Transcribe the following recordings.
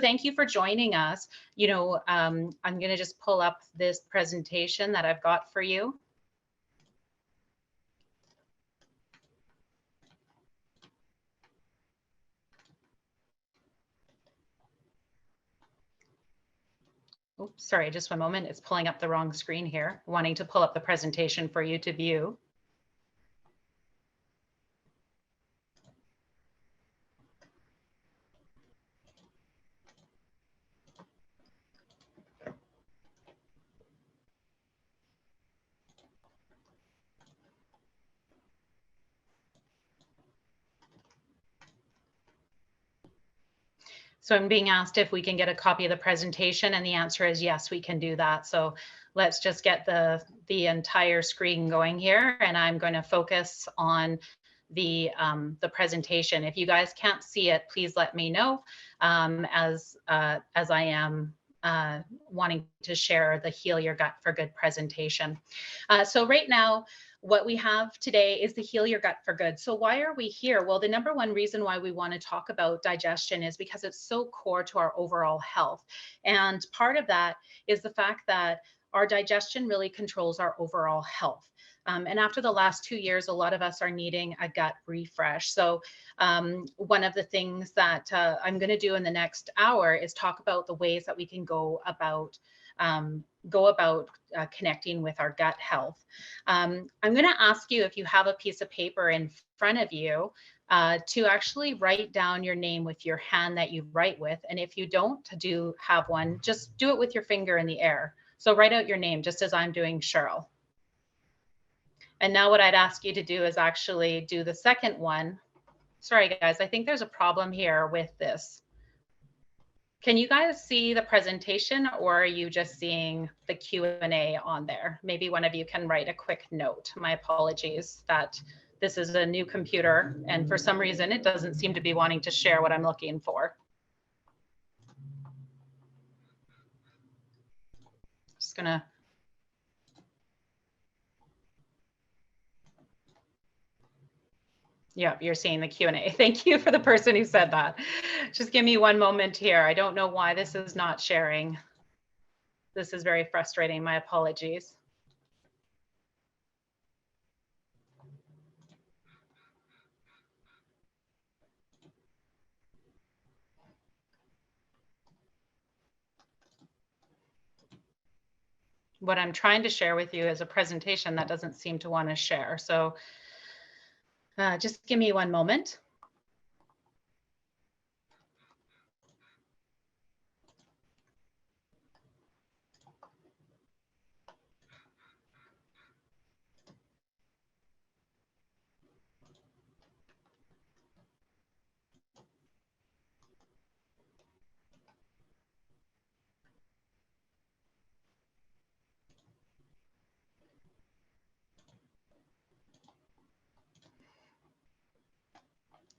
thank you for joining us. I'm going to just pull up this presentation that I've got for you. Oops, sorry, just one moment. It's pulling up the wrong screen here, wanting to pull up the presentation for you to view. So I'm being asked if we can get a copy of the presentation, and the answer is yes, we can do that. So let's just get the entire screen going here, and I'm going to focus on the presentation. If you guys can't see it, please let me know, as I am wanting to share the Heal Your Gut for Good presentation. So right now, what we have today is the Heal Your Gut for Good. So why are we here? Well, the number one reason why we want to talk about digestion is because it's so core to our overall health. And part of that is the fact that our digestion really controls our overall health. And after the last 2 years, a lot of us are needing a gut refresh. So one of the things that I'm going to do in the next hour is talk about the ways that we can go about connecting with our gut health. I'm going to ask you, if you have a piece of paper in front of you, to actually write down your name with your hand that you write with. And if you don't have one, just do it with your finger in the air. So write out your name, just as I'm doing, Cheryl. And now what I'd ask you to do is actually do the second one. Sorry, guys, I think there's a problem here with this. Can you guys see the presentation, or are you just seeing the Q&A on there? Maybe one of you can write a quick note. My apologies that this is a new computer, and for some reason it doesn't seem to be wanting to share what I'm looking for. Just gonna Yeah, you're seeing the Q&A. Thank you for the person who said that. Just give me one moment here. I don't know why this is not sharing. This is very frustrating. My apologies. What I'm trying to share with you is a presentation that doesn't seem to want to share. So just give me one moment.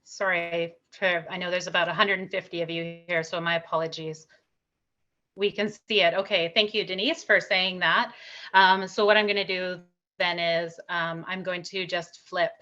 Sorry, I know there's about 150 of you here, so my apologies. We can see it. Okay, thank you, Denise, for saying that. So what I'm going to do then is I'm going to just flip.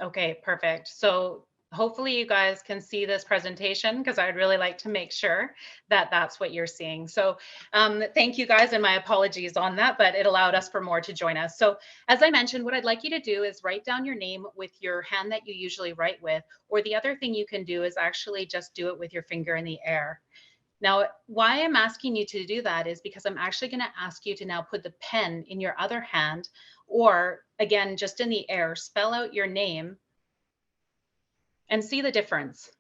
Okay, perfect. So hopefully you guys can see this presentation, because I'd really like to make sure that that's what you're seeing. So thank you guys, and my apologies on that, but it allowed us for more to join us. So as I mentioned, what I'd like you to do is write down your name with your hand that you usually write with, or the other thing you can do is actually just do it with your finger in the air. Now, why I'm asking you to do that is because I'm actually going to ask you to now put the pen in your other hand, or again, just in the air, spell out your name and see the difference.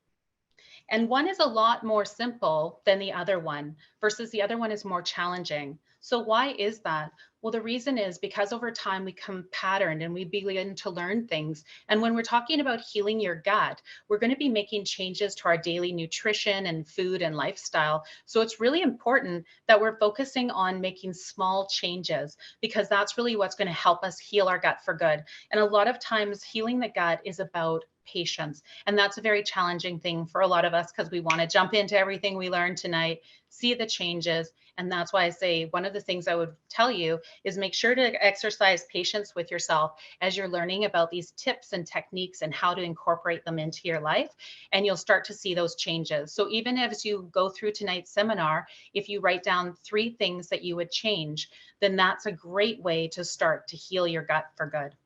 And one is a lot more simple than the other one, versus the other one is more challenging. So why is that? Well, the reason is because over time we become patterned and we begin to learn things. And when we're talking about healing your gut, we're going to be making changes to our daily nutrition and food and lifestyle. So it's really important that we're focusing on making small changes, because that's really what's going to help us heal our gut for good. And a lot of times healing the gut is about patience. And that's a very challenging thing for a lot of us because we want to jump into everything we learned tonight, see the changes. And that's why I say one of the things I would tell you is make sure to exercise patience with yourself as you're learning about these tips and techniques and how to incorporate them into your life. And you'll start to see those changes. So even as you go through tonight's seminar, if you write down 3 things that you would change, then that's a great way to start to heal your gut for good.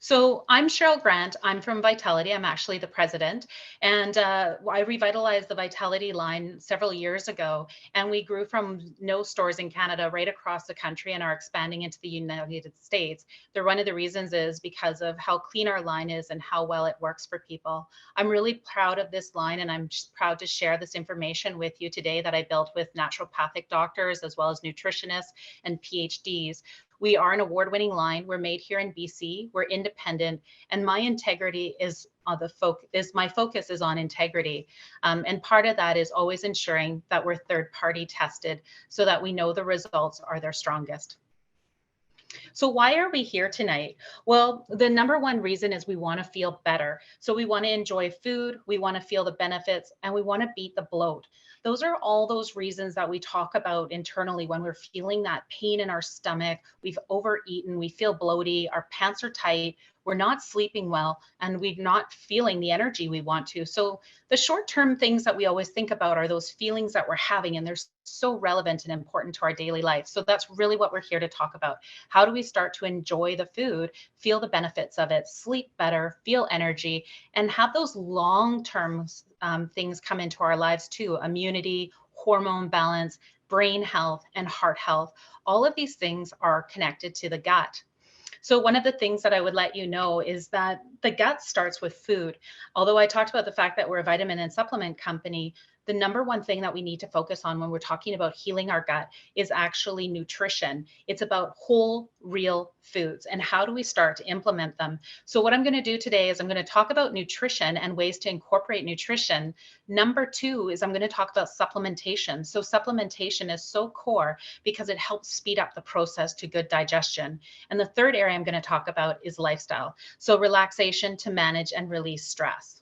So I'm Cheryl Grant. I'm from Vitality. I'm actually the president. And I revitalized the Vitality line several years ago. And we grew from no stores in Canada right across the country and are expanding into the United States. One of the reasons is because of how clean our line is and how well it works for people. I'm really proud of this line, and I'm just proud to share this information with you today that I built with naturopathic doctors as well as nutritionists and PhDs. We are an award-winning line. We're made here in BC. We're independent, and my integrity is my focus is on integrity. And part of that is always ensuring that we're third-party tested so that we know the results are their strongest. So why are we here tonight? Well, the number one reason is we want to feel better. So we want to enjoy food, we want to feel the benefits, and we want to beat the bloat. Those are all those reasons that we talk about internally when we're feeling that pain in our stomach, we've overeaten, we feel bloaty, our pants are tight, we're not sleeping well, and we're not feeling the energy we want to. So the short-term things that we always think about are those feelings that we're having, and they're so relevant and important to our daily life. So that's really what we're here to talk about. How do we start to enjoy the food, feel the benefits of it, sleep better, feel energy, and have those long-term things come into our lives too: immunity, hormone balance, brain health, and heart health. All of these things are connected to the gut. So one of the things that I would let you know is that the gut starts with food. Although I talked about the fact that we're a vitamin and supplement company, the number one thing that we need to focus on when we're talking about healing our gut is actually nutrition. It's about whole, real foods. And how do we start to implement them? So what I'm going to do today is I'm going to talk about nutrition and ways to incorporate nutrition. Number 2 is I'm going to talk about supplementation. So supplementation is so core because it helps speed up the process to good digestion. And the third area I'm going to talk about is lifestyle. So relaxation to manage and release stress.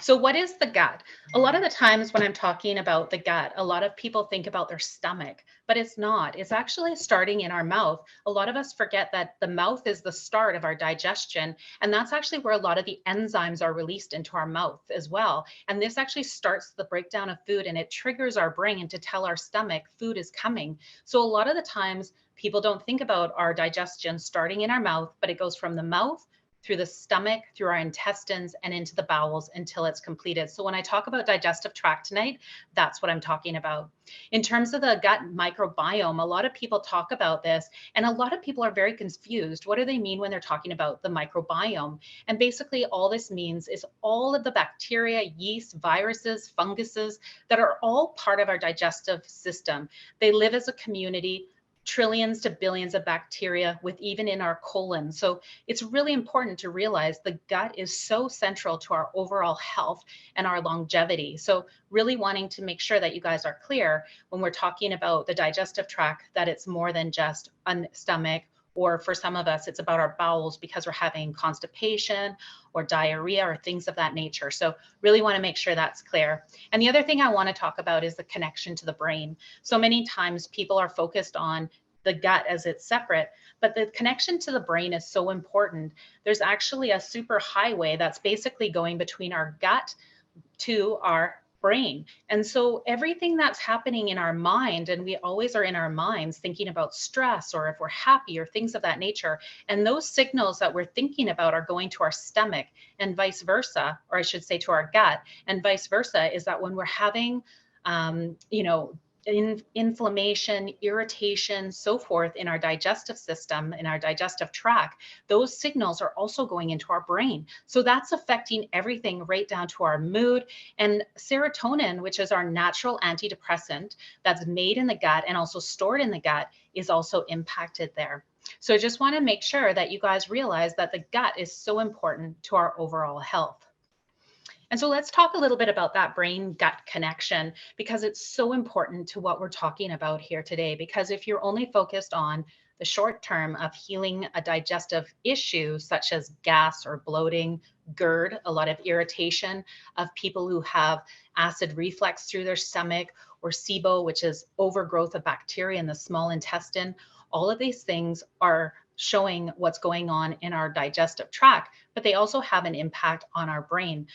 So what is the gut? A lot of the times when I'm talking about the gut, a lot of people think about their stomach, but it's not. It's actually starting in our mouth. A lot of us forget that the mouth is the start of our digestion, and that's actually where a lot of the enzymes are released into our mouth as well. And this actually starts the breakdown of food, and it triggers our brain to tell our stomach food is coming. So a lot of the times people don't think about our digestion starting in our mouth, but it goes from the mouth through the stomach, through our intestines, and into the bowels until it's completed. So when I talk about digestive tract tonight, that's what I'm talking about. In terms of the gut microbiome, a lot of people talk about this, and a lot of people are very confused. What do they mean when they're talking about the microbiome? And basically all this means is all of the bacteria, yeast, viruses, funguses that are all part of our digestive system. They live as a community, trillions to billions of bacteria with even in our colon. So it's really important to realize the gut is so central to our overall health and our longevity. So really wanting to make sure that you guys are clear when we're talking about the digestive tract, that it's more than just a stomach, or for some of us, it's about our bowels because we're having constipation or diarrhea or things of that nature. So really want to make sure that's clear. And the other thing I want to talk about is the connection to the brain. So many times people are focused on the gut as it's separate, but the connection to the brain is so important. There's actually a super highway that's basically going between our gut to our brain. And so everything that's happening in our mind, and we always are in our minds thinking about stress or if we're happy or things of that nature. And those signals that we're thinking about are going to our stomach and vice versa, or I should say to our gut, and vice versa, is that when we're having, inflammation, irritation, so forth in our digestive system, in our digestive tract, those signals are also going into our brain. So that's affecting everything right down to our mood. And serotonin, which is our natural antidepressant that's made in the gut and also stored in the gut, is also impacted there. So I just want to make sure that you guys realize that the gut is so important to our overall health. And so let's talk a little bit about that brain gut connection, because it's so important to what we're talking about here today. Because if you're only focused on the short term of healing a digestive issue, such as gas or bloating, GERD, a lot of irritation, of people who have acid reflux through their stomach, or SIBO, which is overgrowth of bacteria in the small intestine, all of these things are showing what's going on in our digestive tract, but they also have an impact on our brain.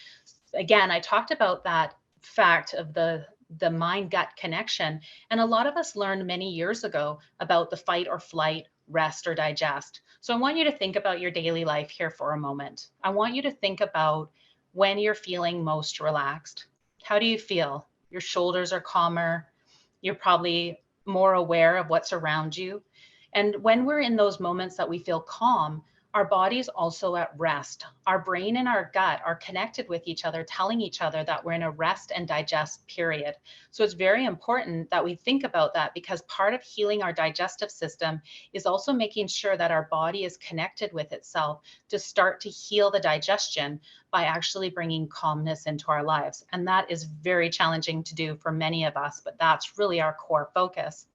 Again, I talked about that fact of the mind gut connection, and a lot of us learned many years ago about the fight or flight, rest or digest. So I want you to think about your daily life here for a moment. I want you to think about when you're feeling most relaxed. How do you feel? Your shoulders are calmer. You're probably more aware of what's around you. And when we're in those moments that we feel calm, our body's also at rest. Our brain and our gut are connected with each other, telling each other that we're in a rest and digest period. So it's very important that we think about that, because part of healing our digestive system is also making sure that our body is connected with itself to start to heal the digestion by actually bringing calmness into our lives. And that is very challenging to do for many of us, but that's really our core focus.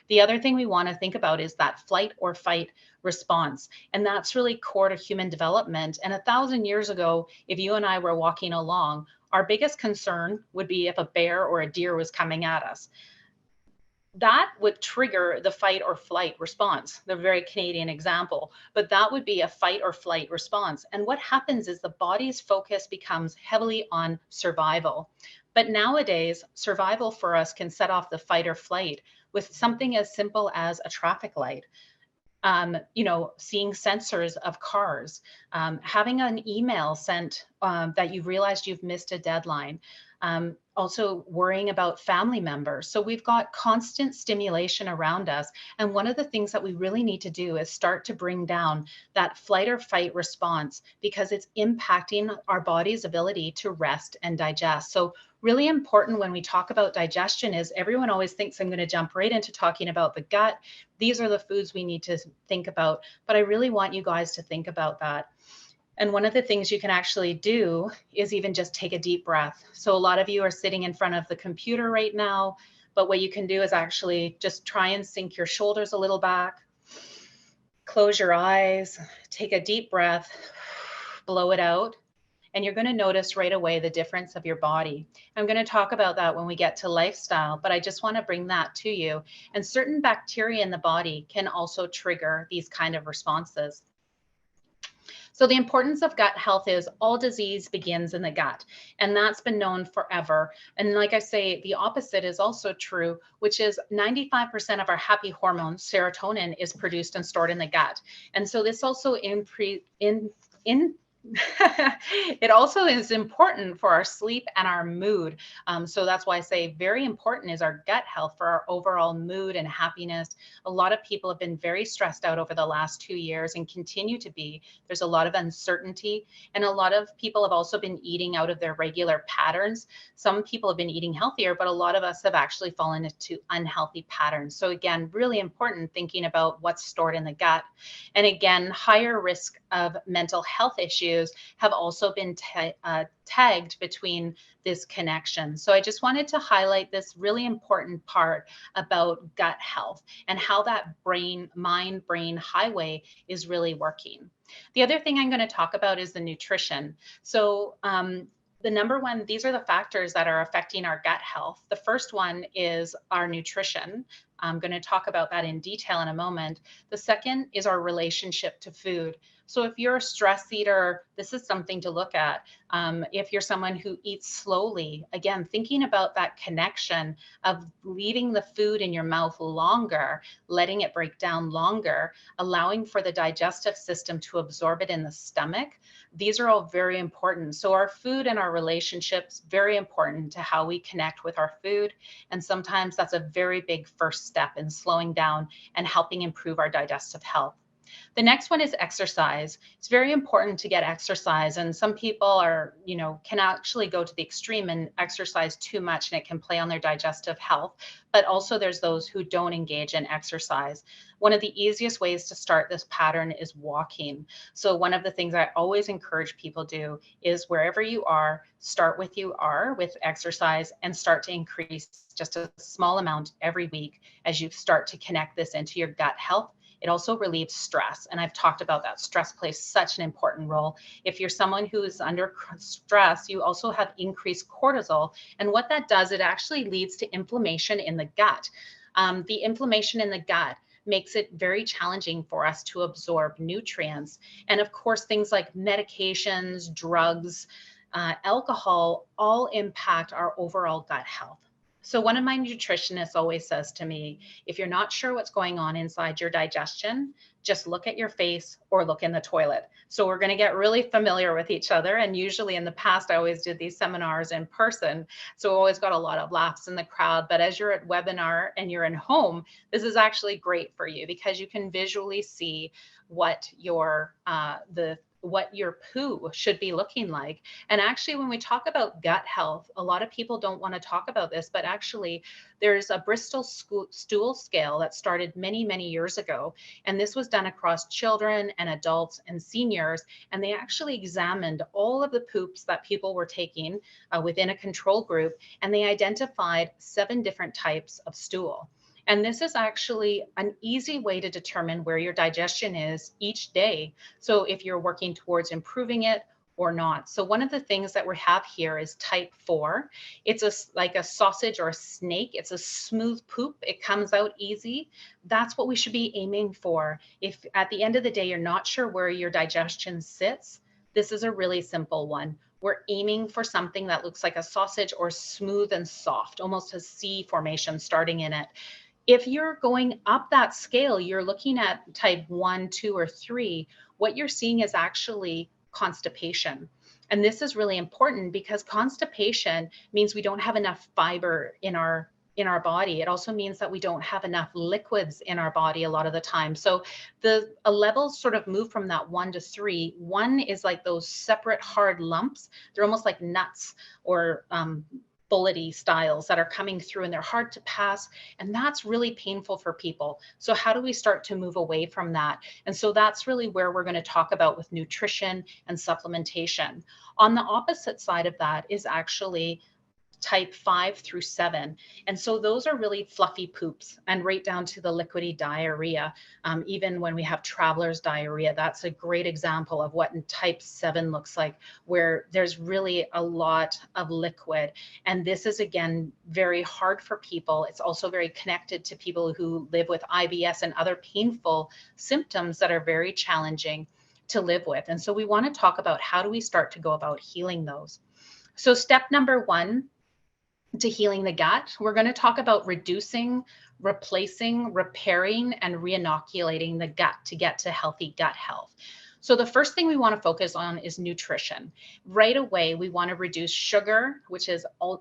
The other thing we want to think about is that flight or fight response. And that's really core to human development. And 1,000 years ago, if you and I were walking along, our biggest concern would be if a bear or a deer was coming at us. That would trigger the fight or flight response, the very Canadian example, but that would be a fight or flight response. And what happens is the body's focus becomes heavily on survival. But nowadays, survival for us can set off the fight or flight with something as simple as a traffic light. Seeing sensors of cars, having an email sent that you've realized you've missed a deadline, also worrying about family members. So we've got constant stimulation around us. And one of the things that we really need to do is start to bring down that flight or fight response, because it's impacting our body's ability to rest and digest. So really important when we talk about digestion is everyone always thinks I'm going to jump right into talking about the gut. These are the foods we need to think about, but I really want you guys to think about that. And one of the things you can actually do is even just take a deep breath. So a lot of you are sitting in front of the computer right now, but what you can do is actually just try and sink your shoulders a little back, close your eyes, take a deep breath, blow it out. And you're going to notice right away the difference of your body. I'm going to talk about that when we get to lifestyle, but I just want to bring that to you. And certain bacteria in the body can also trigger these kind of responses. So the importance of gut health is all disease begins in the gut, and that's been known forever. And like I say, the opposite is also true, which is 95% of our happy hormone, serotonin, is produced and stored in the gut. And so this also it also is important for our sleep and our mood. So that's why I say very important is our gut health for our overall mood and happiness. A lot of people have been very stressed out over the last 2 years and continue to be. There's a lot of uncertainty, and a lot of people have also been eating out of their regular patterns. Some people have been eating healthier, but a lot of us have actually fallen into unhealthy patterns. So again, really important thinking about what's stored in the gut. And again, higher risk of mental health issues have also been tagged between this connection. So I just wanted to highlight this really important part about gut health and how that mind-brain highway is really working. The other thing I'm going to talk about is the nutrition. So the number one, these are the factors that are affecting our gut health. The first one is our nutrition. I'm going to talk about that in detail in a moment. The second is our relationship to food. So if you're a stress eater, this is something to look at. If you're someone who eats slowly, again, thinking about that connection of leaving the food in your mouth longer, letting it break down longer, allowing for the digestive system to absorb it in the stomach. These are all very important. So our food and our relationships, very important to how we connect with our food. And sometimes that's a very big first step in slowing down and helping improve our digestive health. The next one is exercise. It's very important to get exercise. And some people are, can actually go to the extreme and exercise too much and it can play on their digestive health. But also there's those who don't engage in exercise. One of the easiest ways to start this pattern is walking. So one of the things I always encourage people do is wherever you are, start with you are with exercise and start to increase just a small amount every week as you start to connect this into your gut health. It also relieves stress. And I've talked about that. Stress plays such an important role. If you're someone who is under stress, you also have increased cortisol. And what that does, it actually leads to inflammation in the gut. The inflammation in the gut makes it very challenging for us to absorb nutrients. And of course, things like medications, drugs, alcohol all impact our overall gut health. So one of my nutritionists always says to me, if you're not sure what's going on inside your digestion, just look at your face or look in the toilet. So we're going to get really familiar with each other. And usually in the past, I always did these seminars in person. So always got a lot of laughs in the crowd. But as you're at webinar and you're in home, this is actually great for you because you can visually see what what your poo should be looking like. And actually, when we talk about gut health, a lot of people don't want to talk about this, but actually there's a Bristol stool scale that started many, many years ago. And this was done across children and adults and seniors. And they actually examined all of the poops that people were taking within a control group. And they identified 7 different types of stool. And this is actually an easy way to determine where your digestion is each day. So if you're working towards improving it or not. So one of the things that we have here is type 4. It's like a sausage or a snake. It's a smooth poop. It comes out easy. That's what we should be aiming for. If at the end of the day, you're not sure where your digestion sits, this is a really simple one. We're aiming for something that looks like a sausage or smooth and soft, almost a C formation starting in it. If you're going up that scale, you're looking at type 1, 2, or 3, what you're seeing is actually constipation. And this is really important because constipation means we don't have enough fiber in our body. It also means that we don't have enough liquids in our body a lot of the time. So the levels sort of move from that 1 to 3. 1 is like those separate hard lumps. They're almost like nuts or bullety styles that are coming through and they're hard to pass. And that's really painful for people. So how do we start to move away from that? And so that's really where we're going to talk about with nutrition and supplementation. On the opposite side of that is actually type 5 through 7. And so those are really fluffy poops and right down to the liquidy diarrhea. Even when we have traveler's diarrhea, that's a great example of what type 7 looks like, where there's really a lot of liquid. And this is, again, very hard for people. It's also very connected to people who live with IBS and other painful symptoms that are very challenging to live with. And so we want to talk about how do we start to go about healing those. So step number 1, to healing the gut, we're going to talk about reducing, replacing, repairing, and re-inoculating the gut to get to healthy gut health. So the first thing we want to focus on is nutrition. Right away, we want to reduce sugar, which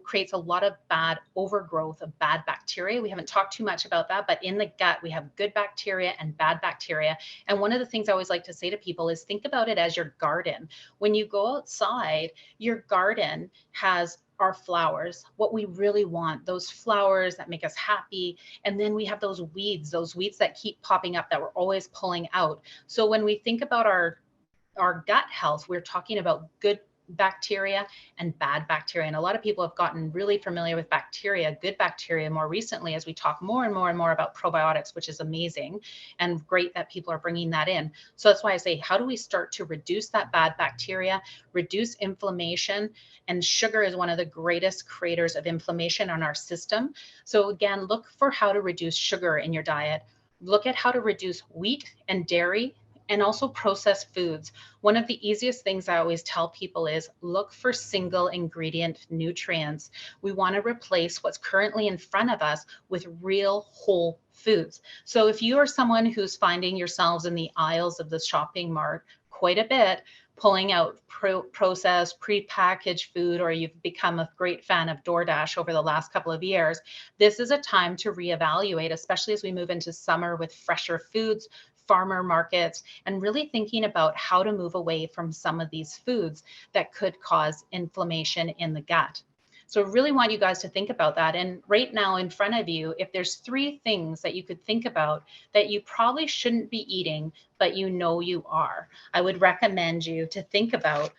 creates a lot of bad overgrowth of bad bacteria. We haven't talked too much about that, but in the gut, we have good bacteria and bad bacteria. And one of the things I always like to say to people is think about it as your garden. When you go outside, your garden has our flowers, what we really want, those flowers that make us happy. And then we have those weeds that keep popping up that we're always pulling out. So when we think about our gut health, we're talking about good bacteria and bad bacteria. And a lot of people have gotten really familiar with bacteria, good bacteria more recently as we talk more and more and more about probiotics, which is amazing and great that people are bringing that in. So that's why I say, how do we start to reduce that bad bacteria, reduce inflammation? And sugar is one of the greatest creators of inflammation on our system. So again, look for how to reduce sugar in your diet. Look at how to reduce wheat and dairy and also processed foods. One of the easiest things I always tell people is look for single ingredient nutrients. We want to replace what's currently in front of us with real whole foods. So if you are someone who's finding yourselves in the aisles of the shopping mart quite a bit, pulling out processed, prepackaged food, or you've become a great fan of DoorDash over the last couple of years, this is a time to reevaluate, especially as we move into summer with fresher foods, farmer markets, and really thinking about how to move away from some of these foods that could cause inflammation in the gut. So I really want you guys to think about that. And right now in front of you, if there's 3 things that you could think about that you probably shouldn't be eating, but you know you are, I would recommend you to think about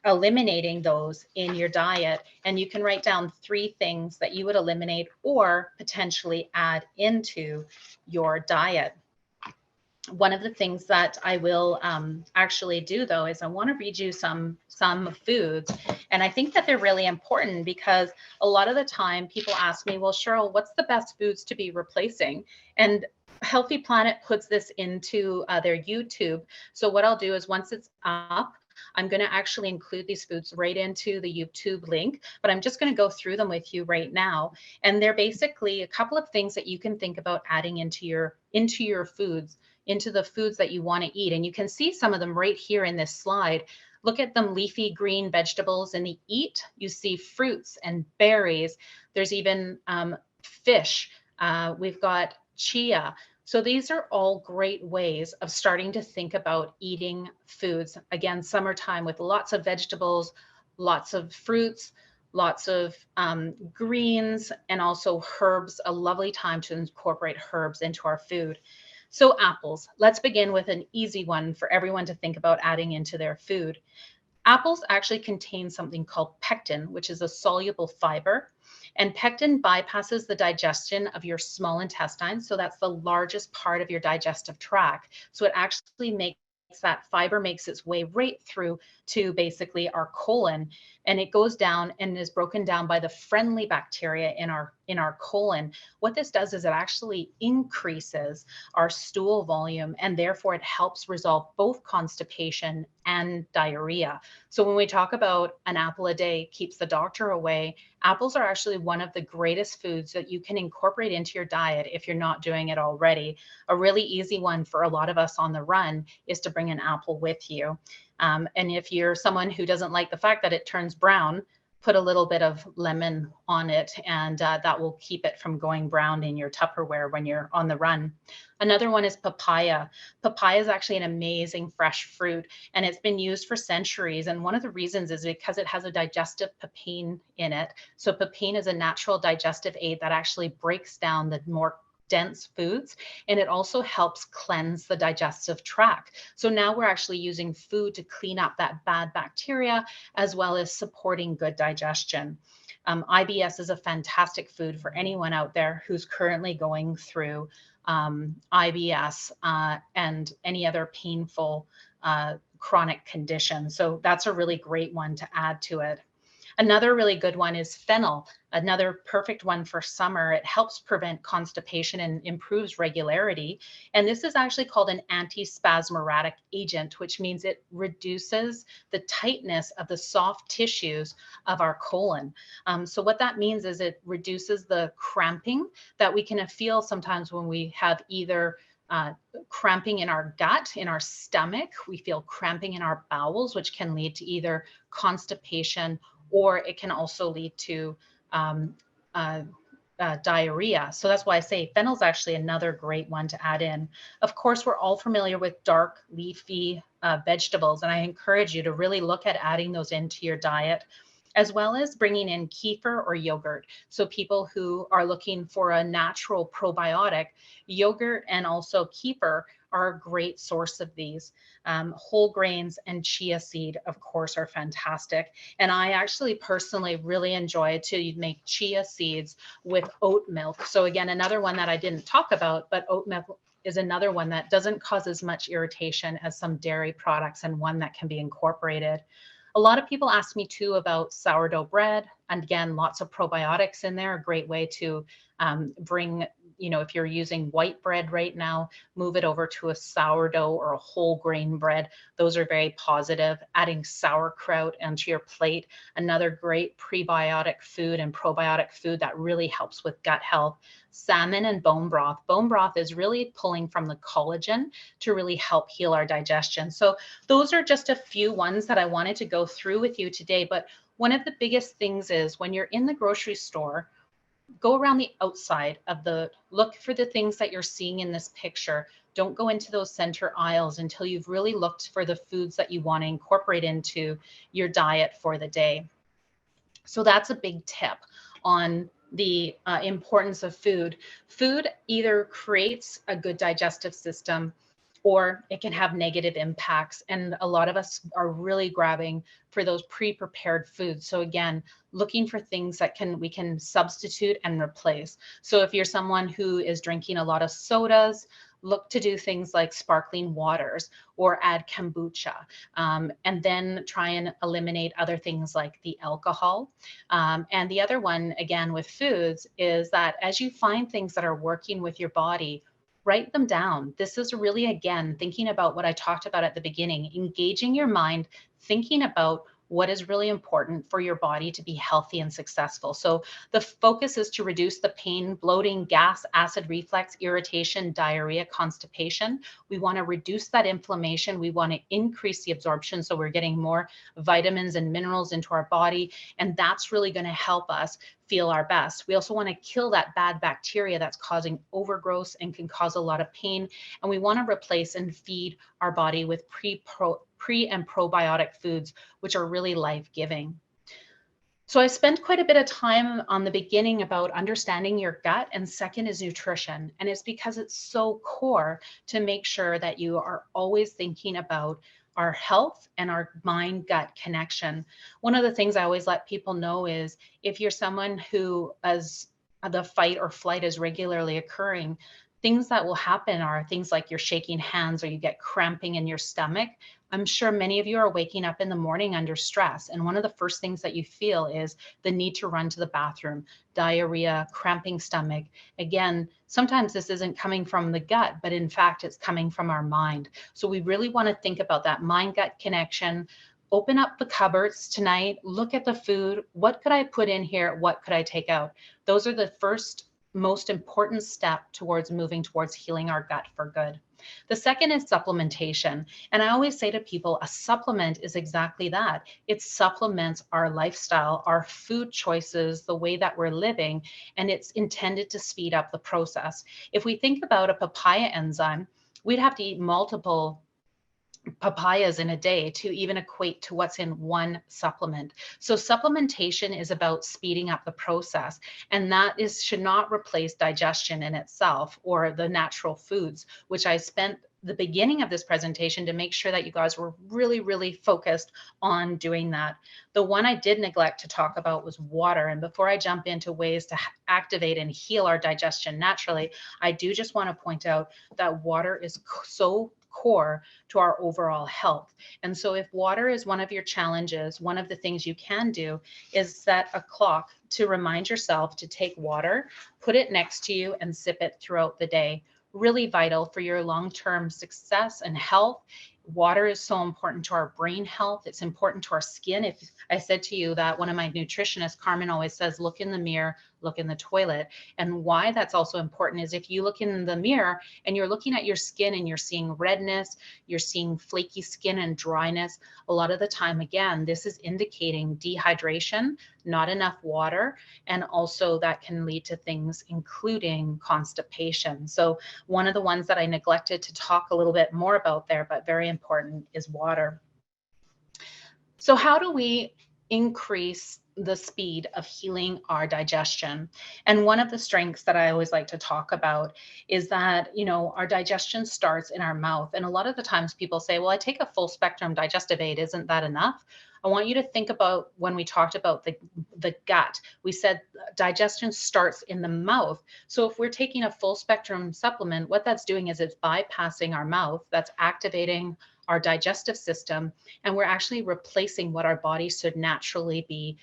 eliminating those in your diet. And you can write down 3 things that you would eliminate or potentially add into your diet. One of the things that I will actually do though is I want to read you some foods, and I think that they're really important because a lot of the time people ask me, well, Cheryl, what's the best foods to be replacing? And Healthy Planet puts this into their YouTube. So what I'll do is once it's up, I'm going to actually include these foods right into the YouTube link, but I'm just going to go through them with you right now. And they're basically a couple of things that you can think about adding into your foods, into the foods that you want to eat. And you can see some of them right here in this slide. Look at them leafy green vegetables in the eat. You see fruits and berries. There's even fish. We've got chia. So these are all great ways of starting to think about eating foods. Again, summertime with lots of vegetables, lots of fruits, lots of greens, and also herbs, a lovely time to incorporate herbs into our food. So apples, let's begin with an easy one for everyone to think about adding into their food. Apples actually contain something called pectin, which is a soluble fiber. And pectin bypasses the digestion of your small intestine. So that's the largest part of your digestive tract. So it actually makes that fiber makes its way right through to basically our colon, and it goes down and is broken down by the friendly bacteria in our colon. What this does is it actually increases our stool volume, and therefore it helps resolve both constipation and diarrhea. So when we talk about an apple a day keeps the doctor away, apples are actually one of the greatest foods that you can incorporate into your diet if you're not doing it already. A really easy one for a lot of us on the run is to bring an apple with you. And if you're someone who doesn't like the fact that it turns brown, put a little bit of lemon on it, and that will keep it from going brown in your Tupperware when you're on the run. Another one is papaya. Papaya is actually an amazing fresh fruit, and it's been used for centuries. And one of the reasons is because it has a digestive papain in it. So papain is a natural digestive aid that actually breaks down the more dense foods, and it also helps cleanse the digestive tract. So now we're actually using food to clean up that bad bacteria as well as supporting good digestion. IBS is a fantastic food for anyone out there who's currently going through IBS and any other painful chronic condition. So that's a really great one to add to it. Another really good one is fennel, another perfect one for summer. It helps prevent constipation and improves regularity. And this is actually called an antispasmodic agent, which means it reduces the tightness of the soft tissues of our colon. So what that means is it reduces the cramping that we can feel sometimes when we have either cramping in our gut, in our stomach, we feel cramping in our bowels, which can lead to either constipation or it can also lead to diarrhea. So that's why I say fennel is actually another great one to add in. Of course, we're all familiar with dark leafy vegetables, and I encourage you to really look at adding those into your diet, as well as bringing in kefir or yogurt. So people who are looking for a natural probiotic, yogurt and also kefir are a great source of these. Whole grains and chia seed, of course, are fantastic. And I actually personally really enjoy to make chia seeds with oat milk. So again, another one that I didn't talk about, but oat milk is another one that doesn't cause as much irritation as some dairy products, and one that can be incorporated. A lot of people ask me too about sourdough bread. And again, lots of probiotics in there, a great way to bring, if you're using white bread right now, move it over to a sourdough or a whole grain bread. Those are very positive. Adding sauerkraut onto your plate, another great prebiotic food and probiotic food that really helps with gut health. Salmon and bone broth. Bone broth is really pulling from the collagen to really help heal our digestion. So those are just a few ones that I wanted to go through with you today. But one of the biggest things is when you're in the grocery store, go around the outside of look for the things that you're seeing in this picture. Don't go into those center aisles until you've really looked for the foods that you want to incorporate into your diet for the day. So that's a big tip on the importance of food. Food either creates a good digestive system or it can have negative impacts. And a lot of us are really grabbing for those pre-prepared foods. So again, looking for things that we can substitute and replace. So if you're someone who is drinking a lot of sodas, look to do things like sparkling waters or add kombucha, and then try and eliminate other things like the alcohol. And the other one, again, with foods is that as you find things that are working with your body, write them down. This is really, again, thinking about what I talked about at the beginning, engaging your mind, thinking about what is really important for your body to be healthy and successful. So the focus is to reduce the pain, bloating, gas, acid reflux, irritation, diarrhea, constipation. We want to reduce that inflammation. We want to increase the absorption so we're getting more vitamins and minerals into our body. And that's really going to help us feel our best. We also want to kill that bad bacteria that's causing overgrowth and can cause a lot of pain. And we want to replace and feed our body with pre and probiotic foods, which are really life-giving. So I spent quite a bit of time on the beginning about understanding your gut, and second is nutrition. And it's because it's so core to make sure that you are always thinking about our health and our mind gut connection. One of the things I always let people know is if you're someone who, as the fight or flight is regularly occurring, things that will happen are things like you're shaking hands or you get cramping in your stomach. I'm sure many of you are waking up in the morning under stress. And one of the first things that you feel is the need to run to the bathroom, diarrhea, cramping stomach. Again, sometimes this isn't coming from the gut, but in fact, it's coming from our mind. So we really want to think about that mind-gut connection. Open up the cupboards tonight, look at the food. What could I put in here? What could I take out? Those are the first most important step towards moving towards healing our gut for good. The second is supplementation. And I always say to people, a supplement is exactly that. It supplements our lifestyle, our food choices, the way that we're living, and it's intended to speed up the process. If we think about a papaya enzyme, we'd have to eat multiple papayas in a day to even equate to what's in one supplement. So supplementation is about speeding up the process, and that should not replace digestion in itself or the natural foods, which I spent the beginning of this presentation to make sure that you guys were really, really focused on doing that. The one I did neglect to talk about was water. And before I jump into ways to activate and heal our digestion naturally, I do just want to point out that water is so core to our overall health. And so if water is one of your challenges, one of the things you can do is set a clock to remind yourself to take water, put it next to you and sip it throughout the day. Really vital for your long-term success and health. Water is so important to our brain health. It's important to our skin. If I said to you that one of my nutritionists, Carmen, always says, look in the mirror, look in the toilet. And why that's also important is if you look in the mirror and you're looking at your skin and you're seeing redness, you're seeing flaky skin and dryness, a lot of the time, again, this is indicating dehydration, not enough water, and also that can lead to things including constipation. So one of the ones that I neglected to talk a little bit more about there, but very important, is water. So how do we increase the speed of healing our digestion? And one of the strengths that I always like to talk about is that, our digestion starts in our mouth. And a lot of the times people say, well, I take a full spectrum digestive aid. Isn't that enough? I want you to think about when we talked about the gut, we said digestion starts in the mouth. So if we're taking a full spectrum supplement, what that's doing is it's bypassing our mouth, that's activating our digestive system, and we're actually replacing what our body should naturally be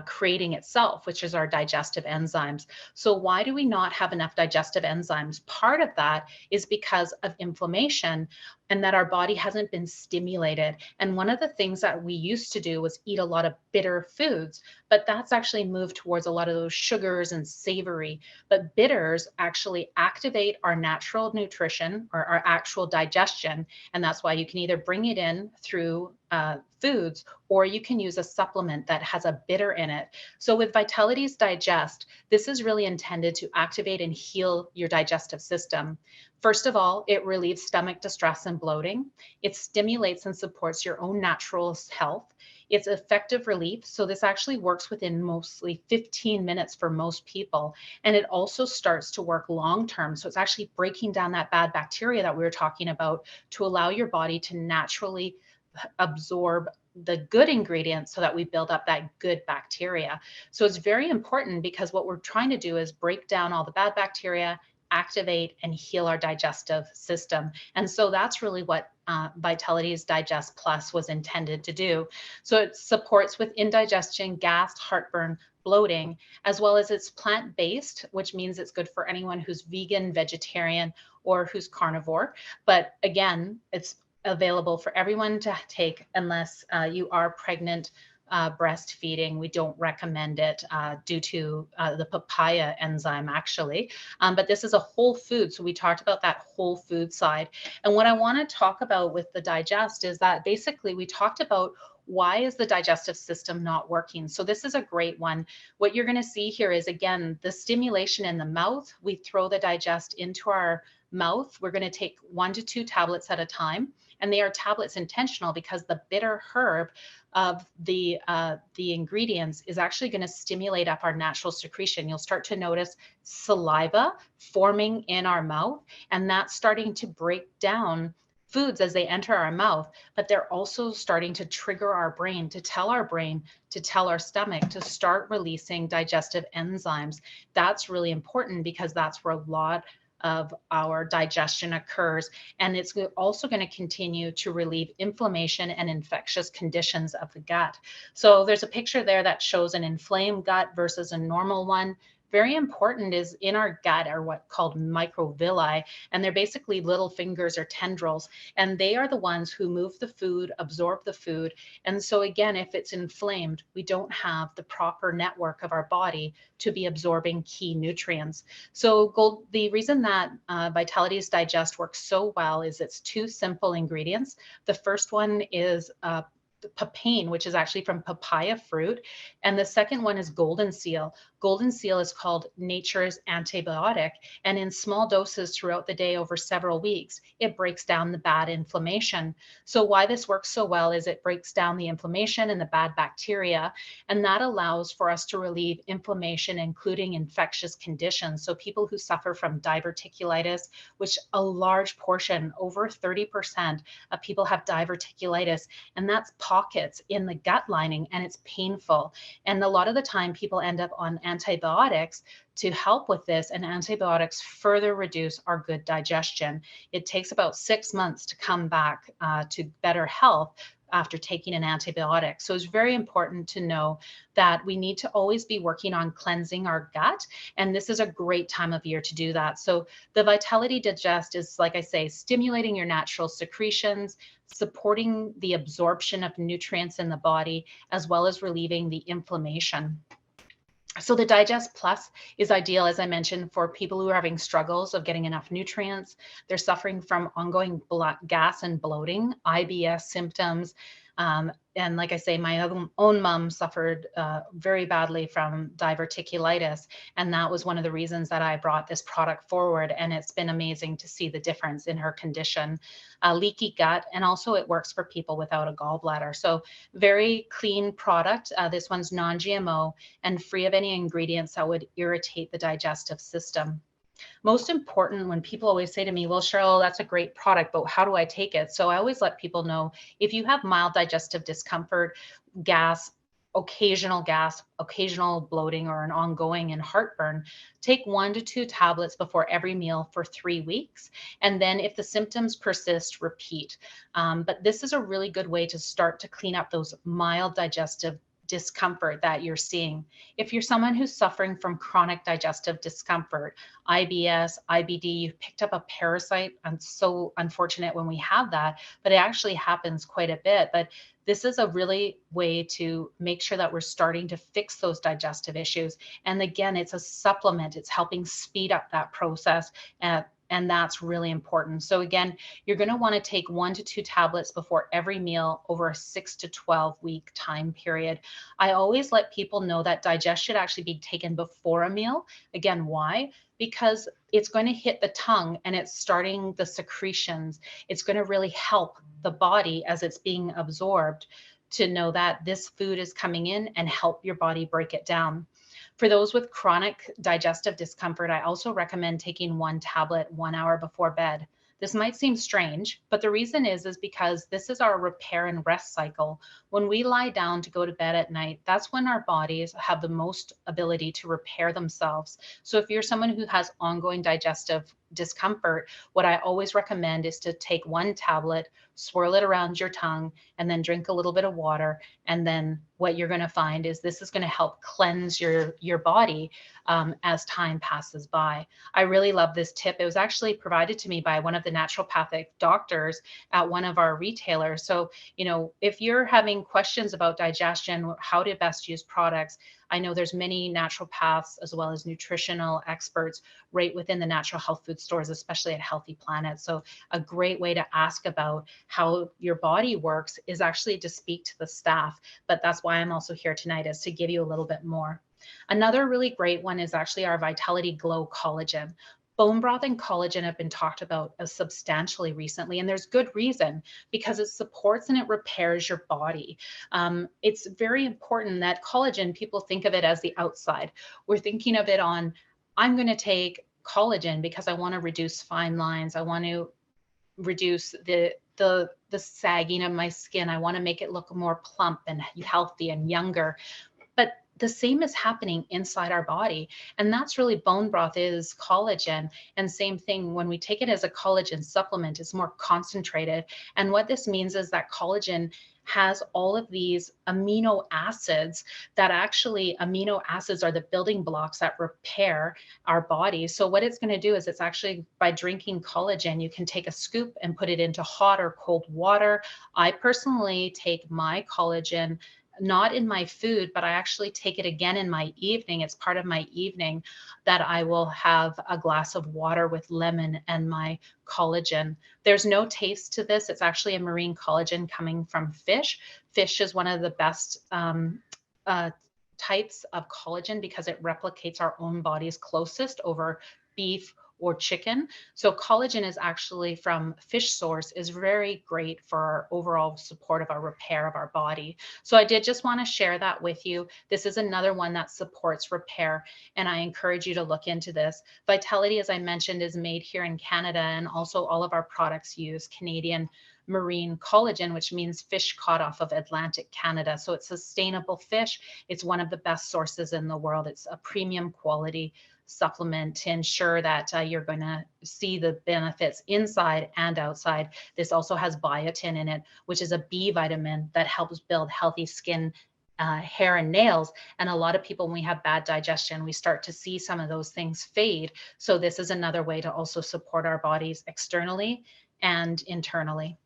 creating itself, which is our digestive enzymes. So why do we not have enough digestive enzymes? Part of that is because of inflammation and that our body hasn't been stimulated. And one of the things that we used to do was eat a lot of bitter foods, but that's actually moved towards a lot of those sugars and savory. But bitters actually activate our natural nutrition or our actual digestion. And that's why you can either bring it in through foods, or you can use a supplement that has a bitter in it. So with Vitality's Digest, this is really intended to activate and heal your digestive system. First of all, it relieves stomach distress and bloating. It stimulates and supports your own natural health. It's effective relief. So this actually works within mostly 15 minutes for most people. And it also starts to work long term. So it's actually breaking down that bad bacteria that we were talking about to allow your body to naturally absorb the good ingredients so that we build up that good bacteria. So it's very important because what we're trying to do is break down all the bad bacteria, activate and heal our digestive system. And so that's really what Vitality's Digest Plus was intended to do. So it supports with indigestion, gas, heartburn, bloating, as well as it's plant-based, which means it's good for anyone who's vegan, vegetarian, or who's carnivore. But again, it's available for everyone to take unless you are pregnant, breastfeeding. We don't recommend it due to the papaya enzyme, actually. But this is a whole food. So we talked about that whole food side. And what I want to talk about with the digest is that basically we talked about why is the digestive system not working? So this is a great one. What you're going to see here is, again, the stimulation in the mouth. We throw the digest into our mouth. We're going to take 1 to 2 tablets at a time. And they are tablets intentional because the bitter herb of the ingredients is actually going to stimulate up our natural secretion. You'll start to notice saliva forming in our mouth, and that's starting to break down foods as they enter our mouth, but they're also starting to trigger our brain, to tell our stomach to start releasing digestive enzymes. That's really important because that's where a lot of our digestion occurs. And it's also going to continue to relieve inflammation and infectious conditions of the gut. So there's a picture there that shows an inflamed gut versus a normal one. Very important is in our gut are what called microvilli, and they're basically little fingers or tendrils, and they are the ones who move the food, absorb the food. And so again, if it's inflamed, we don't have the proper network of our body to be absorbing key nutrients. So the reason that Vitality's Digest works so well is it's 2 simple ingredients. The first one is papain, which is actually from papaya fruit. And the second one is golden seal. Golden seal is called nature's antibiotic. And in small doses throughout the day over several weeks, it breaks down the bad inflammation. So why this works so well is it breaks down the inflammation and the bad bacteria. And that allows for us to relieve inflammation, including infectious conditions. So people who suffer from diverticulitis, which a large portion, over 30% of people have diverticulitis, and that's pockets in the gut lining, and it's painful. And a lot of the time people end up on antibiotics to help with this, and antibiotics further reduce our good digestion. It takes about 6 months to come back to better health after taking an antibiotic. So it's very important to know that we need to always be working on cleansing our gut. And this is a great time of year to do that. So the Vitality Digest is, like I say, stimulating your natural secretions, supporting the absorption of nutrients in the body, as well as relieving the inflammation. So the Digest Plus is ideal, as I mentioned, for people who are having struggles of getting enough nutrients. They're suffering from ongoing gas and bloating, IBS symptoms. And like I say, my own mom suffered very badly from diverticulitis. And that was one of the reasons that I brought this product forward. And it's been amazing to see the difference in her condition. Leaky gut, and also it works for people without a gallbladder. So very clean product. This one's non-GMO and free of any ingredients that would irritate the digestive system. Most important, when people always say to me, well, Cheryl, that's a great product, but how do I take it? So I always let people know, if you have mild digestive discomfort, gas, occasional bloating, or an ongoing and heartburn, take 1 to 2 tablets before every meal for 3 weeks. And then if the symptoms persist, repeat. But this is a really good way to start to clean up those mild digestive discomfort that you're seeing. If you're someone who's suffering from chronic digestive discomfort, IBS, IBD, you've picked up a parasite. I'm so unfortunate when we have that, but it actually happens quite a bit. But this is a really way to make sure that we're starting to fix those digestive issues. And again, it's a supplement. It's helping speed up that process. And that's really important. So again, you're going to want to take 1 to 2 tablets before every meal over a 6 to 12-week time period. I always let people know that digest should actually be taken before a meal. Again, why? Because it's going to hit the tongue and it's starting the secretions. It's going to really help the body as it's being absorbed to know that this food is coming in and help your body break it down. For those with chronic digestive discomfort, I also recommend taking 1 tablet 1 hour before bed. This might seem strange, but the reason is because this is our repair and rest cycle. When we lie down to go to bed at night, that's when our bodies have the most ability to repair themselves. So if you're someone who has ongoing digestive discomfort, what I always recommend is to take 1 tablet, swirl it around your tongue, and then drink a little bit of water. And then what you're going to find is this is going to help cleanse your body as time passes by. I really love this tip. It was actually provided to me by one of the naturopathic doctors at one of our retailers. So, if you're having questions about digestion, how to best use products, I know there's many naturopaths as well as nutritional experts right within the natural health food stores, especially at Healthy Planet. So a great way to ask about how your body works is actually to speak to the staff. But that's why I'm also here tonight, is to give you a little bit more. Another really great one is actually our Vitality Glow Collagen. Bone broth and collagen have been talked about substantially recently, and there's good reason, because it supports and it repairs your body. It's very important that collagen, people think of it as the outside. We're thinking of it on, I'm going to take collagen because I want to reduce fine lines. I want to reduce the sagging of my skin. I want to make it look more plump and healthy and younger. But the same is happening inside our body. And that's really, bone broth is collagen. And same thing, when we take it as a collagen supplement, it's more concentrated. And what this means is that collagen has all of these amino acids that actually, amino acids are the building blocks that repair our body. So what it's going to do is, it's actually, by drinking collagen, you can take a scoop and put it into hot or cold water. I personally take my collagen not in my food, but I actually take it again in my evening. It's part of my evening that I will have a glass of water with lemon and my collagen. There's no taste to this. It's actually a marine collagen coming from fish. Fish is one of the best types of collagen because it replicates our own body's closest over beef or chicken. So collagen is actually from fish source, is very great for our overall support of our repair of our body. So I did just want to share that with you. This is another one that supports repair, and I encourage you to look into this. Vitality, as I mentioned, is made here in Canada, and also all of our products use Canadian marine collagen, which means fish caught off of Atlantic Canada. So it's sustainable fish. It's one of the best sources in the world. It's a premium quality supplement to ensure that you're going to see the benefits inside and outside. This also has biotin in it, which is a B vitamin that helps build healthy skin, hair, and nails. And a lot of people, when we have bad digestion, we start to see some of those things fade. So this is another way to also support our bodies externally and internally.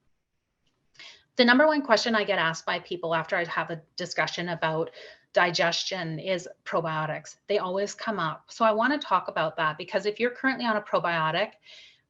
The number one question I get asked by people after I have a discussion about digestion is probiotics. They always come up. So I want to talk about that, because if you're currently on a probiotic,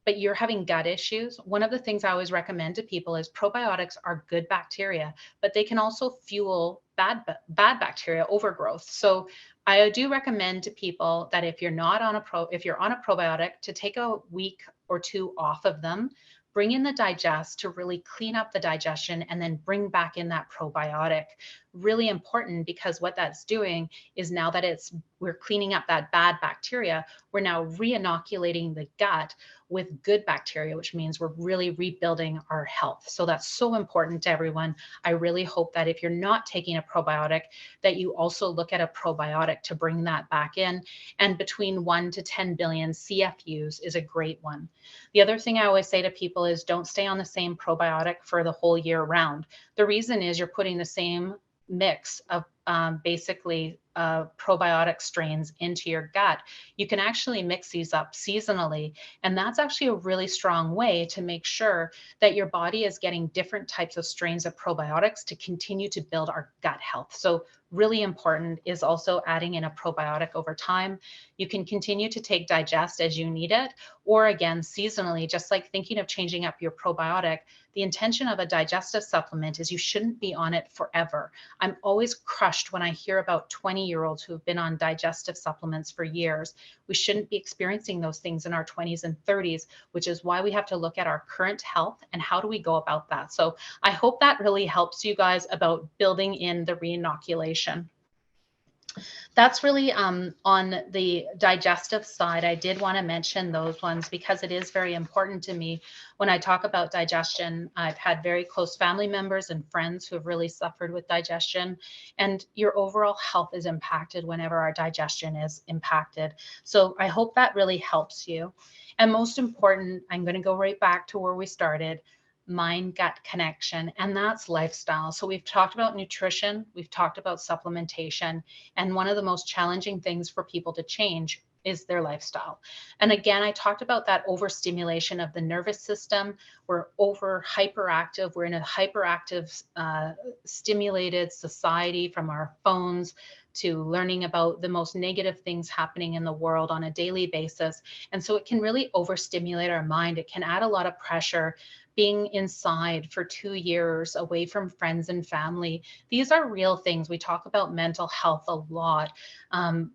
but you're having gut issues, one of the things I always recommend to people is probiotics are good bacteria, but they can also fuel bad bacteria overgrowth. So I do recommend to people that if you're not on if you're on a probiotic, to take a week or two off of them, bring in the digest to really clean up the digestion, and then bring back in that probiotic. Really important, because what that's doing is, now that we're cleaning up that bad bacteria, we're now re-inoculating the gut with good bacteria, which means we're really rebuilding our health. So that's so important to everyone. I really hope that if you're not taking a probiotic, that you also look at a probiotic to bring that back in. And between 1 to 10 billion CFUs is a great one. The other thing I always say to people is, don't stay on the same probiotic for the whole year round. The reason is, you're putting the same mix of basically probiotic strains into your gut, you can actually mix these up seasonally. And that's actually a really strong way to make sure that your body is getting different types of strains of probiotics to continue to build our gut health. So really important is also adding in a probiotic over time. You can continue to take Digest as you need it, or again, seasonally, just like thinking of changing up your probiotic. The intention of a digestive supplement is you shouldn't be on it forever. I'm always crushed when I hear about 20-year-olds who have been on digestive supplements for years. We shouldn't be experiencing those things in our 20s and 30s, which is why we have to look at our current health and how do we go about that. So I hope that really helps you guys about building in the reinoculation. That's really on the digestive side. I did want to mention those ones because it is very important to me when I talk about digestion. I've had very close family members and friends who have really suffered with digestion, and your overall health is impacted whenever our digestion is impacted. So I hope that really helps you. And most important, I'm going to go right back to where we started, mind gut connection, and that's lifestyle. So we've talked about nutrition, we've talked about supplementation, and one of the most challenging things for people to change is their lifestyle. And again, I talked about that overstimulation of the nervous system. We're over hyperactive. We're in a hyperactive, stimulated society, from our phones to learning about the most negative things happening in the world on a daily basis. And so it can really overstimulate our mind. It can add a lot of pressure. Being inside for 2 years away from friends and family, these are real things. We talk about mental health a lot,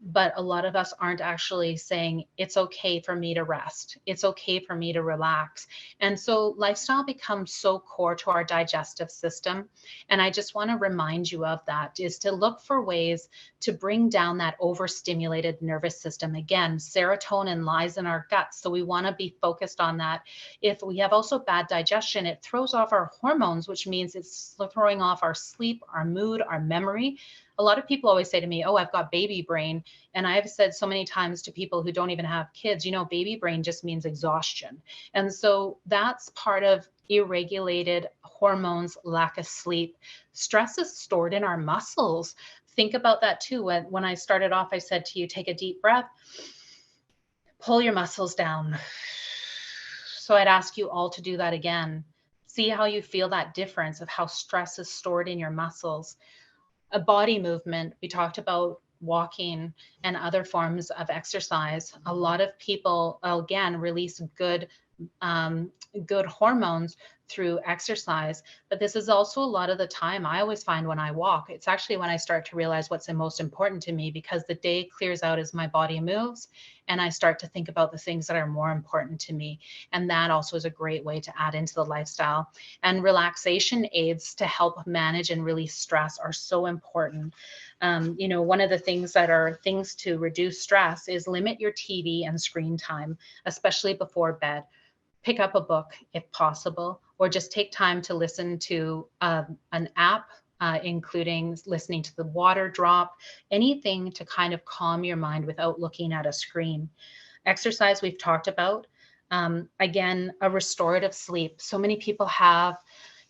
but a lot of us aren't actually saying it's okay for me to rest. It's okay for me to relax. And so lifestyle becomes so core to our digestive system. And I just want to remind you of that, is to look for ways to bring down that overstimulated nervous system. Again, serotonin lies in our guts, so we want to be focused on that. If we have also bad digestion, it throws off our hormones, which means it's throwing off our sleep, our mood, our memory. A lot of people always say to me, oh, I've got baby brain. And I've said so many times to people who don't even have kids, baby brain just means exhaustion. And so that's part of irregulated hormones, lack of sleep. Stress is stored in our muscles. Think about that too. When I started off, I said to you, take a deep breath, pull your muscles down. So I'd ask you all to do that again. See how you feel that difference of how stress is stored in your muscles. A body movement, we talked about walking and other forms of exercise. A lot of people, again, release good hormones through exercise. But this is also a lot of the time I always find when I walk, it's actually when I start to realize what's the most important to me, because the day clears out as my body moves and I start to think about the things that are more important to me. And that also is a great way to add into the lifestyle. And relaxation aids to help manage and release stress are so important. One of the things that are things to reduce stress is limit your TV and screen time, especially before bed. Pick up a book if possible, or just take time to listen to an app, including listening to the water drop, anything to kind of calm your mind without looking at a screen. Exercise we've talked about. Again, a restorative sleep. So many people have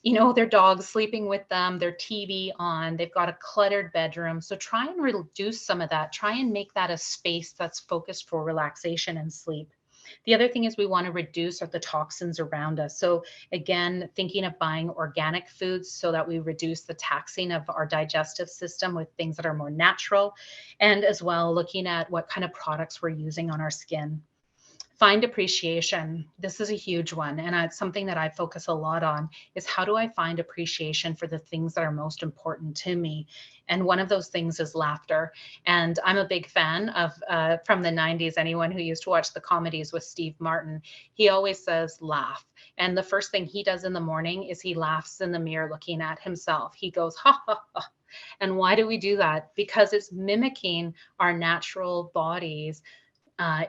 their dogs sleeping with them, their TV on, they've got a cluttered bedroom. So try and reduce some of that. Try and make that a space that's focused for relaxation and sleep. The other thing is we want to reduce the toxins around us. So again, thinking of buying organic foods so that we reduce the taxing of our digestive system with things that are more natural, and as well looking at what kind of products we're using on our skin. Find appreciation. This is a huge one. And it's something that I focus a lot on, is how do I find appreciation for the things that are most important to me? And one of those things is laughter. And I'm a big fan of, from the 90s, anyone who used to watch the comedies with Steve Martin, he always says, laugh. And the first thing he does in the morning is he laughs in the mirror looking at himself. He goes, ha, ha, ha. And why do we do that? Because it's mimicking our natural bodies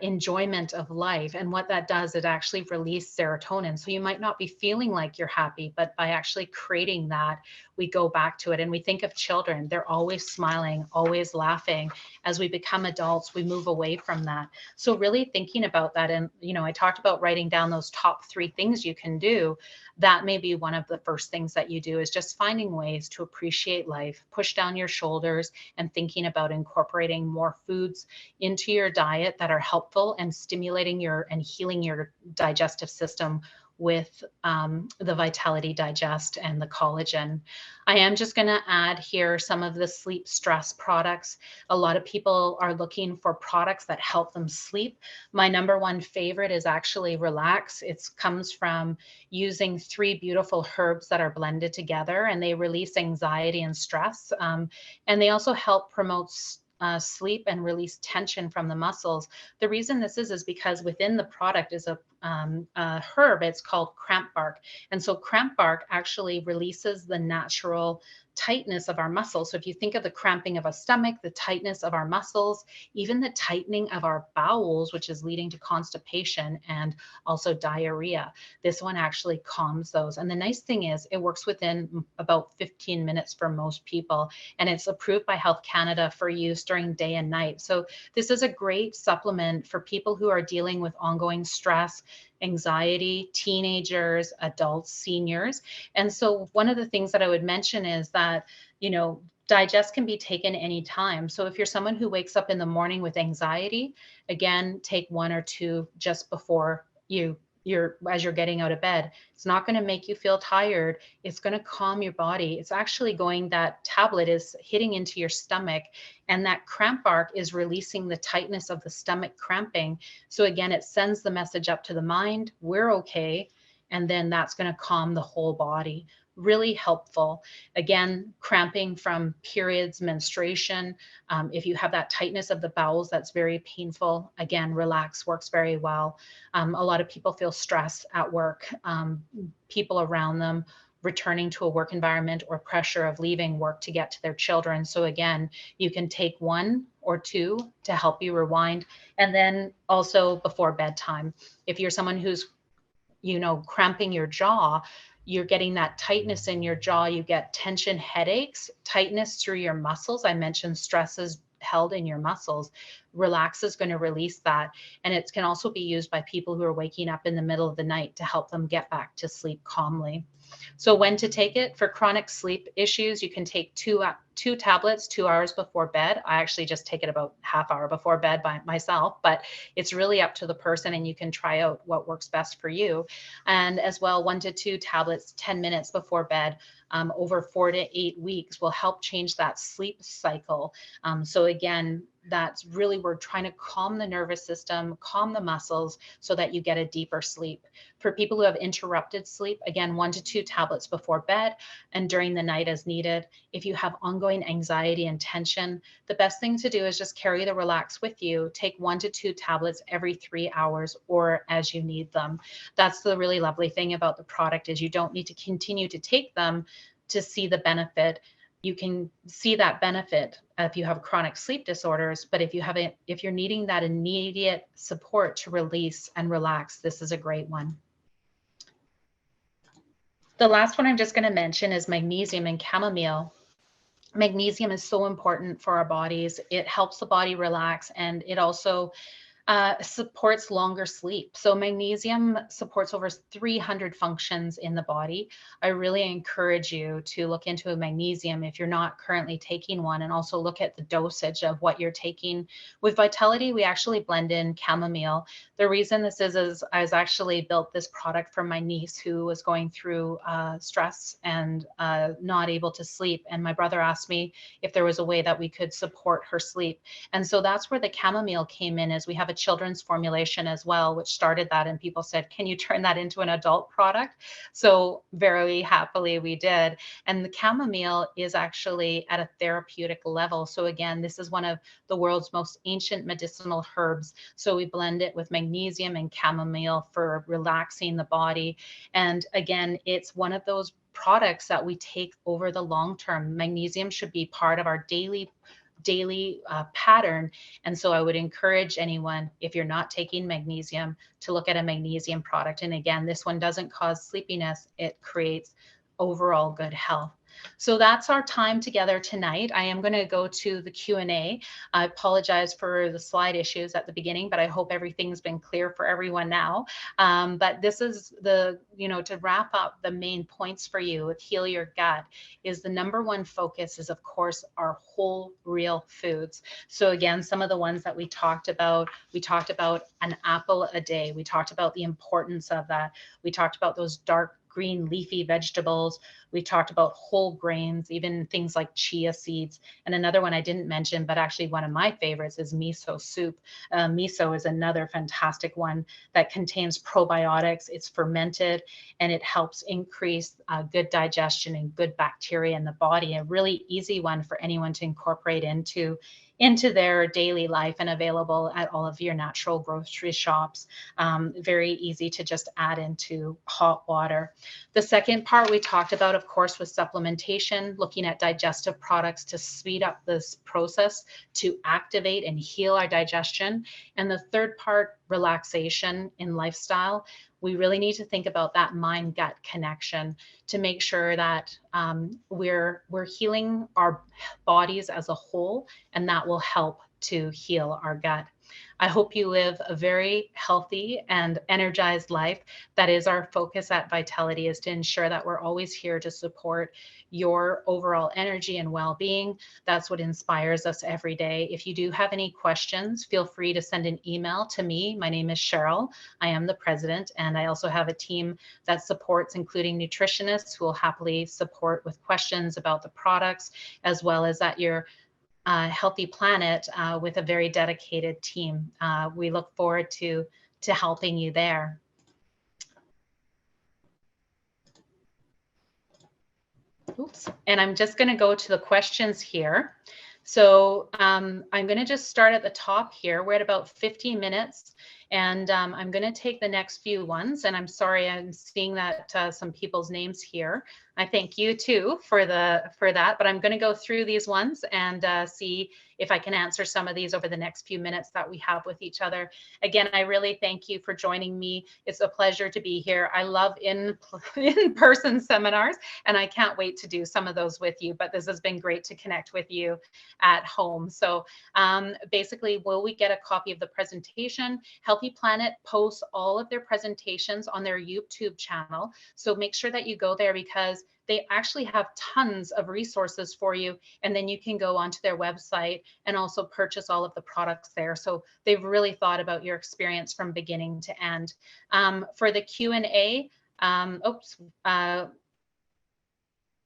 enjoyment of life. And what that does, it actually releases serotonin. So you might not be feeling like you're happy, but by actually creating that, we go back to it. And we think of children, they're always smiling, always laughing. As we become adults, we move away from that. So really thinking about that. And, I talked about writing down those top 3 things you can do. That may be one of the first things that you do, is just finding ways to appreciate life, push down your shoulders, and thinking about incorporating more foods into your diet that are helpful and stimulating your and healing your digestive system with the Vitality Digest and the collagen. I am just going to add here some of the sleep stress products. A lot of people are looking for products that help them sleep. My number one favorite is actually Relax. It comes from using 3 beautiful herbs that are blended together, and they release anxiety and stress. And they also help promote sleep and release tension from the muscles. The reason this is because within the product is a herb. It's called cramp bark. And so cramp bark actually releases the natural tightness of our muscles. So if you think of the cramping of a stomach, the tightness of our muscles, even the tightening of our bowels, which is leading to constipation and also diarrhea, this one actually calms those. And the nice thing is it works within about 15 minutes for most people. And it's approved by Health Canada for use during day and night. So this is a great supplement for people who are dealing with ongoing stress, anxiety, teenagers, adults, seniors. And so one of the things that I would mention is that, digest can be taken anytime. So if you're someone who wakes up in the morning with anxiety, again, take 1 or 2 just before as you're getting out of bed. It's not going to make you feel tired. It's going to calm your body. It's actually that tablet is hitting into your stomach, and that cramp bark is releasing the tightness of the stomach cramping. So again, it sends the message up to the mind, we're okay. And then that's going to calm the whole body. Really helpful. Again, cramping from periods, menstruation. If you have that tightness of the bowels, that's very painful. Again, Relax works very well. A lot of people feel stress at work, people around them returning to a work environment, or pressure of leaving work to get to their children. So again, you can take 1 or 2 to help you rewind. And then also before bedtime, if you're someone who's cramping your jaw, you're getting that tightness in your jaw, you get tension, headaches, tightness through your muscles. I mentioned stress is held in your muscles. Relax is going to release that. And it can also be used by people who are waking up in the middle of the night to help them get back to sleep calmly. So when to take it? For chronic sleep issues, you can take 2 tablets 2 hours before bed. I actually just take it about half hour before bed by myself, but it's really up to the person, and you can try out what works best for you. And as well, 1 to 2 tablets 10 minutes before bed over 4 to 8 weeks will help change that sleep cycle. So again, that's really, we're trying to calm the nervous system, calm the muscles, so that you get a deeper sleep. For people who have interrupted sleep, again, 1 to 2 tablets before bed and during the night as needed. If you have ongoing anxiety and tension, the best thing to do is just carry the Relax with you. Take 1 to 2 tablets every 3 hours or as you need them. That's the really lovely thing about the product, is you don't need to continue to take them to see the benefit. You can see that benefit if you have chronic sleep disorders, but if you're needing that immediate support to release and relax, this is a great one. The last one I'm just going to mention is magnesium and chamomile. Magnesium is so important for our bodies. It helps the body relax, and it also supports longer sleep. So magnesium supports over 300 functions in the body. I really encourage you to look into a magnesium if you're not currently taking one, and also look at the dosage of what you're taking. With Vitality, we actually blend in chamomile. The reason this is I was actually built this product for my niece who was going through stress and not able to sleep. And my brother asked me if there was a way that we could support her sleep. And so that's where the chamomile came in, as we have a children's formulation as well, which started that. And people said, can you turn that into an adult product? So very happily we did. And the chamomile is actually at a therapeutic level. So again, this is one of the world's most ancient medicinal herbs. So we blend it with magnesium and chamomile for relaxing the body. And again, it's one of those products that we take over the long term. Magnesium should be part of our daily daily pattern. And so I would encourage anyone, if you're not taking magnesium, to look at a magnesium product. And again, this one doesn't cause sleepiness, it creates overall good health. So that's our time together tonight. I am going to go to the Q&A. I apologize for the slide issues at the beginning, but I hope everything's been clear for everyone now. But this is the, to wrap up the main points for you with Heal Your Gut is the number one focus is, of course, our whole real foods. So again, some of the ones that we talked about an apple a day. We talked about the importance of that. We talked about those dark green leafy vegetables. We talked about whole grains, even things like chia seeds. And another one I didn't mention, but actually one of my favorites is miso soup. Miso is another fantastic one that contains probiotics. It's fermented and it helps increase good digestion and good bacteria in the body. A really easy one for anyone to incorporate into their daily life and available at all of your natural grocery shops. Very easy to just add into hot water. The second part we talked about, of course, was supplementation, looking at digestive products to speed up this process, to activate and heal our digestion. And the third part, relaxation in lifestyle. We really need to think about that mind-gut connection to make sure that we're healing our bodies as a whole, and that will help to heal our gut. I hope you live a very healthy and energized life. That is our focus at Vitality, is to ensure that we're always here to support your overall energy and well-being. That's what inspires us every day. If you do have any questions, feel free to send an email to me. My name is Cheryl. I am the president, and I also have a team that supports, including nutritionists who will happily support with questions about the products, as well as at your Healthy Planet with a very dedicated team. We look forward to helping you there. Oops. And I'm just going to go to the questions here. So I'm going to just start at the top here. We're at about 50 minutes. And I'm going to take the next few ones. And I'm sorry, I'm seeing that some people's names here. I thank you too for that. But I'm going to go through these ones and see if I can answer some of these over the next few minutes that we have with each other. Again, I really thank you for joining me. It's a pleasure to be here. I love in-person seminars, and I can't wait to do some of those with you. But this has been great to connect with you at home. So basically, will we get a copy of the presentation? Healthy Planet posts all of their presentations on their YouTube channel. So make sure that you go there, because they actually have tons of resources for you. And then you can go onto their website and also purchase all of the products there. So they've really thought about your experience from beginning to end. For the Q&A,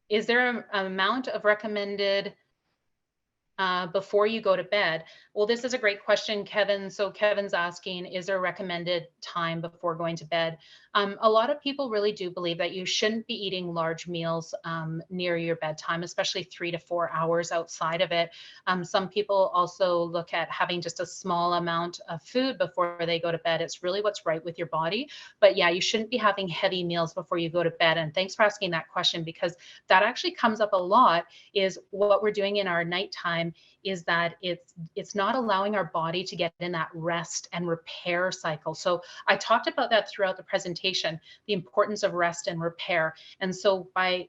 is there an amount of recommended before you go to bed? Well, this is a great question, Kevin. So Kevin's asking, is there a recommended time before going to bed? A lot of people really do believe that you shouldn't be eating large meals near your bedtime, especially 3 to 4 hours outside of it. Some people also look at having just a small amount of food before they go to bed. It's really what's right with your body. But yeah, you shouldn't be having heavy meals before you go to bed. And thanks for asking that question, because that actually comes up a lot, is what we're doing in our nighttime is that it's not allowing our body to get in that rest and repair cycle. So I talked about that throughout the presentation, the importance of rest and repair. And so by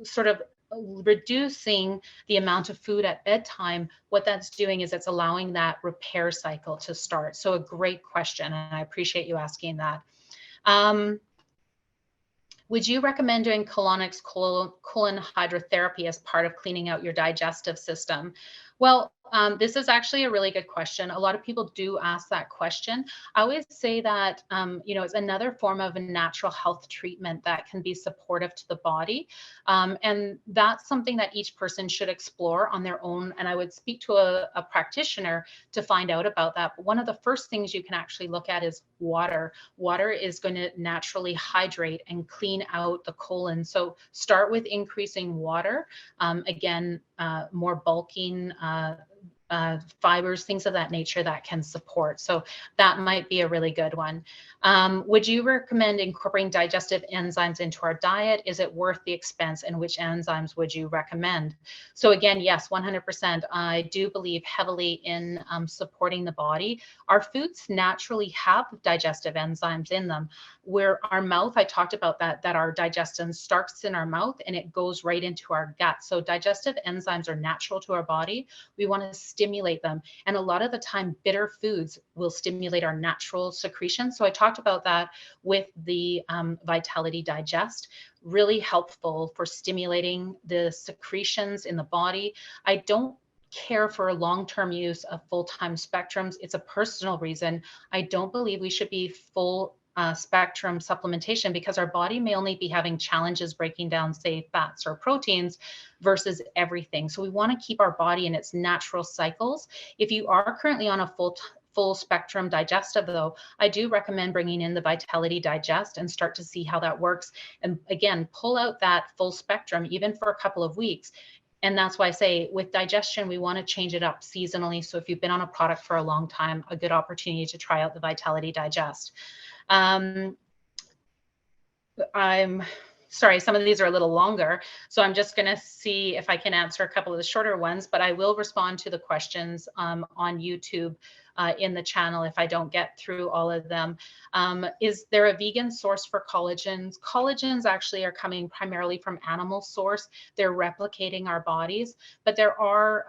sort of reducing the amount of food at bedtime, what that's doing is it's allowing that repair cycle to start. So a great question, and I appreciate you asking that. Would you recommend doing colonics colon hydrotherapy as part of cleaning out your digestive system? Well, this is actually a really good question. A lot of people do ask that question. I always say that, it's another form of a natural health treatment that can be supportive to the body. And that's something that each person should explore on their own. And I would speak to a practitioner to find out about that. But one of the first things you can actually look at is water. Water is going to naturally hydrate and clean out the colon. So start with increasing water. Again, more bulking fibers, things of that nature that can support. So that might be a really good one. Would you recommend incorporating digestive enzymes into our diet? Is it worth the expense, and which enzymes would you recommend? So again, yes, 100%. I do believe heavily in supporting the body. Our foods naturally have digestive enzymes in them. Where our mouth, I talked about that our digestion starts in our mouth and it goes right into our gut. So digestive enzymes are natural to our body. We want to stimulate them. And a lot of the time, bitter foods will stimulate our natural secretion. So I talked about that with the Vitality Digest, really helpful for stimulating the secretions in the body. I don't care for long-term use of full-time spectrums. It's a personal reason. I don't believe we should be full spectrum supplementation because our body may only be having challenges breaking down, say, fats or proteins versus everything. So we want to keep our body in its natural cycles. If you are currently on a full spectrum digestive, though, I do recommend bringing in the Vitality Digest and start to see how that works. And again, pull out that full spectrum even for a couple of weeks. And that's why I say with digestion, we want to change it up seasonally. So if you've been on a product for a long time, a good opportunity to try out the Vitality Digest. I'm sorry, some of these are a little longer, so I'm just going to see if I can answer a couple of the shorter ones, but I will respond to the questions on YouTube in the channel if I don't get through all of them. Is there a vegan source for collagens? Collagens actually are coming primarily from animal source. They're replicating our bodies, but there are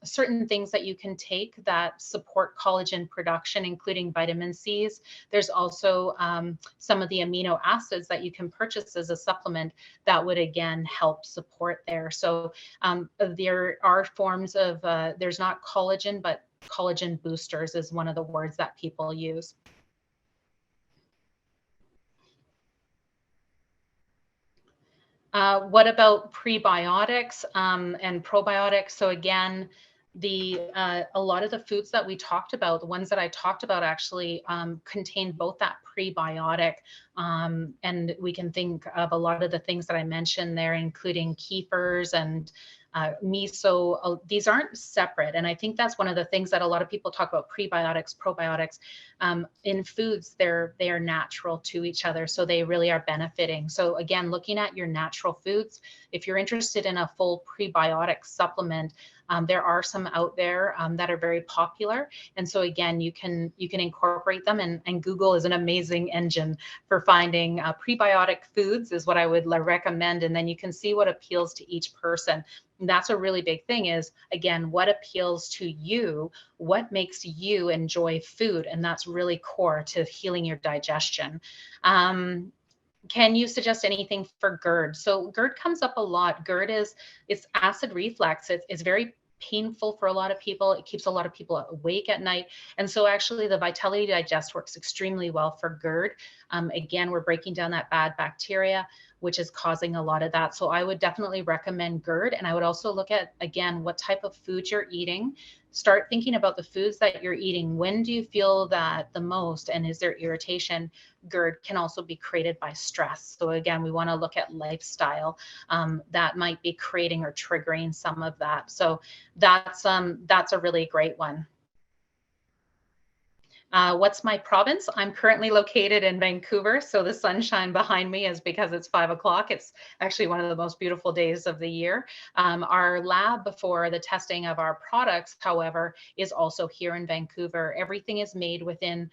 certain things that you can take that support collagen production, including vitamin C's. There's also some of the amino acids that you can purchase as a supplement that would again help support there. So there are forms of, there's not collagen, but collagen boosters is one of the words that people use. What about prebiotics and probiotics? So again, a lot of the foods that we talked about, the ones that I talked about actually contain both that prebiotic and we can think of a lot of the things that I mentioned there, including kefirs and miso. These aren't separate. And I think that's one of the things that a lot of people talk about, prebiotics, probiotics. In foods, they are natural to each other. So they really are benefiting. So again, looking at your natural foods, if you're interested in a full prebiotic supplement, there are some out there that are very popular. And so again, you can incorporate them, and Google is an amazing engine for finding prebiotic foods is what I would recommend. And then you can see what appeals to each person. And that's a really big thing is, again, what appeals to you, what makes you enjoy food. And that's really core to healing your digestion. Can you suggest anything for GERD? So GERD comes up a lot. GERD it's acid reflux. It's very painful for a lot of people. It keeps a lot of people awake at night. And so actually the Vitality Digest works extremely well for GERD. Again, we're breaking down that bad bacteria, which is causing a lot of that. So I would definitely recommend GERD. And I would also look at, again, what type of food you're eating. Start thinking about the foods that you're eating. When do you feel that the most? And is there irritation? GERD can also be created by stress. So again, we want to look at lifestyle that might be creating or triggering some of that. So that's a really great one. What's my province? I'm currently located in Vancouver. So the sunshine behind me is because it's 5 o'clock. It's actually one of the most beautiful days of the year. Our lab for the testing of our products, however, is also here in Vancouver. Everything is made within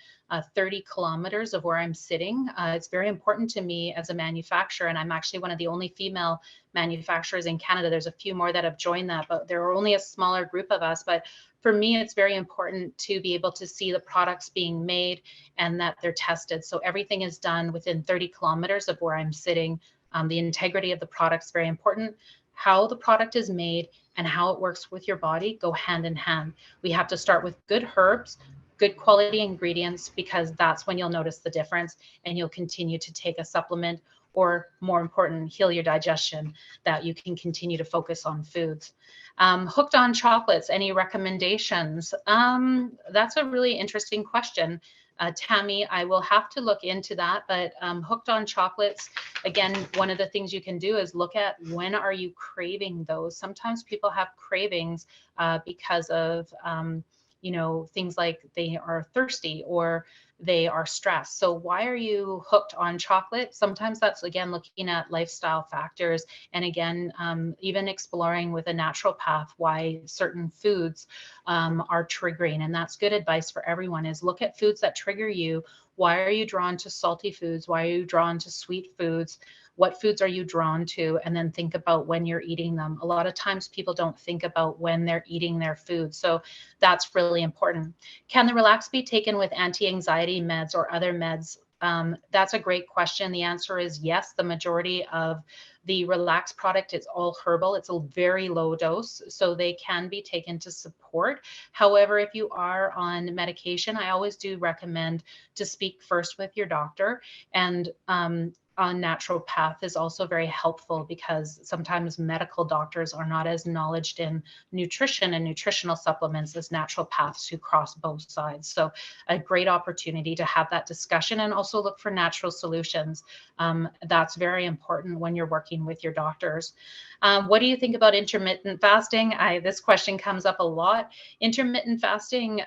30 kilometers of where I'm sitting. It's very important to me as a manufacturer, and I'm actually one of the only female manufacturers in Canada. There's a few more that have joined that, but there are only a smaller group of us. But for me, it's very important to be able to see the products being made and that they're tested. So everything is done within 30 kilometers of where I'm sitting. The integrity of the product is very important. How the product is made and how it works with your body go hand in hand. We have to start with good herbs, good quality ingredients, because that's when you'll notice the difference and you'll continue to take a supplement or more important, heal your digestion, that you can continue to focus on foods. Hooked on chocolates, any recommendations? That's a really interesting question. Tammy, I will have to look into that, but hooked on chocolates, again, one of the things you can do is look at when are you craving those. Sometimes people have cravings because of, you know, things like they are thirsty or they are stressed. So why are you hooked on chocolate? Sometimes that's, again, looking at lifestyle factors. And again, even exploring with a naturopath why certain foods are triggering. And that's good advice for everyone, is look at foods that trigger you. Why are you drawn to salty foods? Why are you drawn to sweet foods? What foods are you drawn to? And then think about when you're eating them. A lot of times people don't think about when they're eating their food. So that's really important. Can the Relax be taken with anti-anxiety meds or other meds? That's a great question. The answer is yes. The majority of the Relax product is all herbal. It's a very low dose, so they can be taken to support. However, if you are on medication, I always do recommend to speak first with your doctor. And a naturopath is also very helpful, because sometimes medical doctors are not as knowledgeable in nutrition and nutritional supplements as naturopaths who cross both sides. So a great opportunity to have that discussion and also look for natural solutions. That's very important when you're working with your doctors. What do you think about intermittent fasting? This question comes up a lot. Intermittent fasting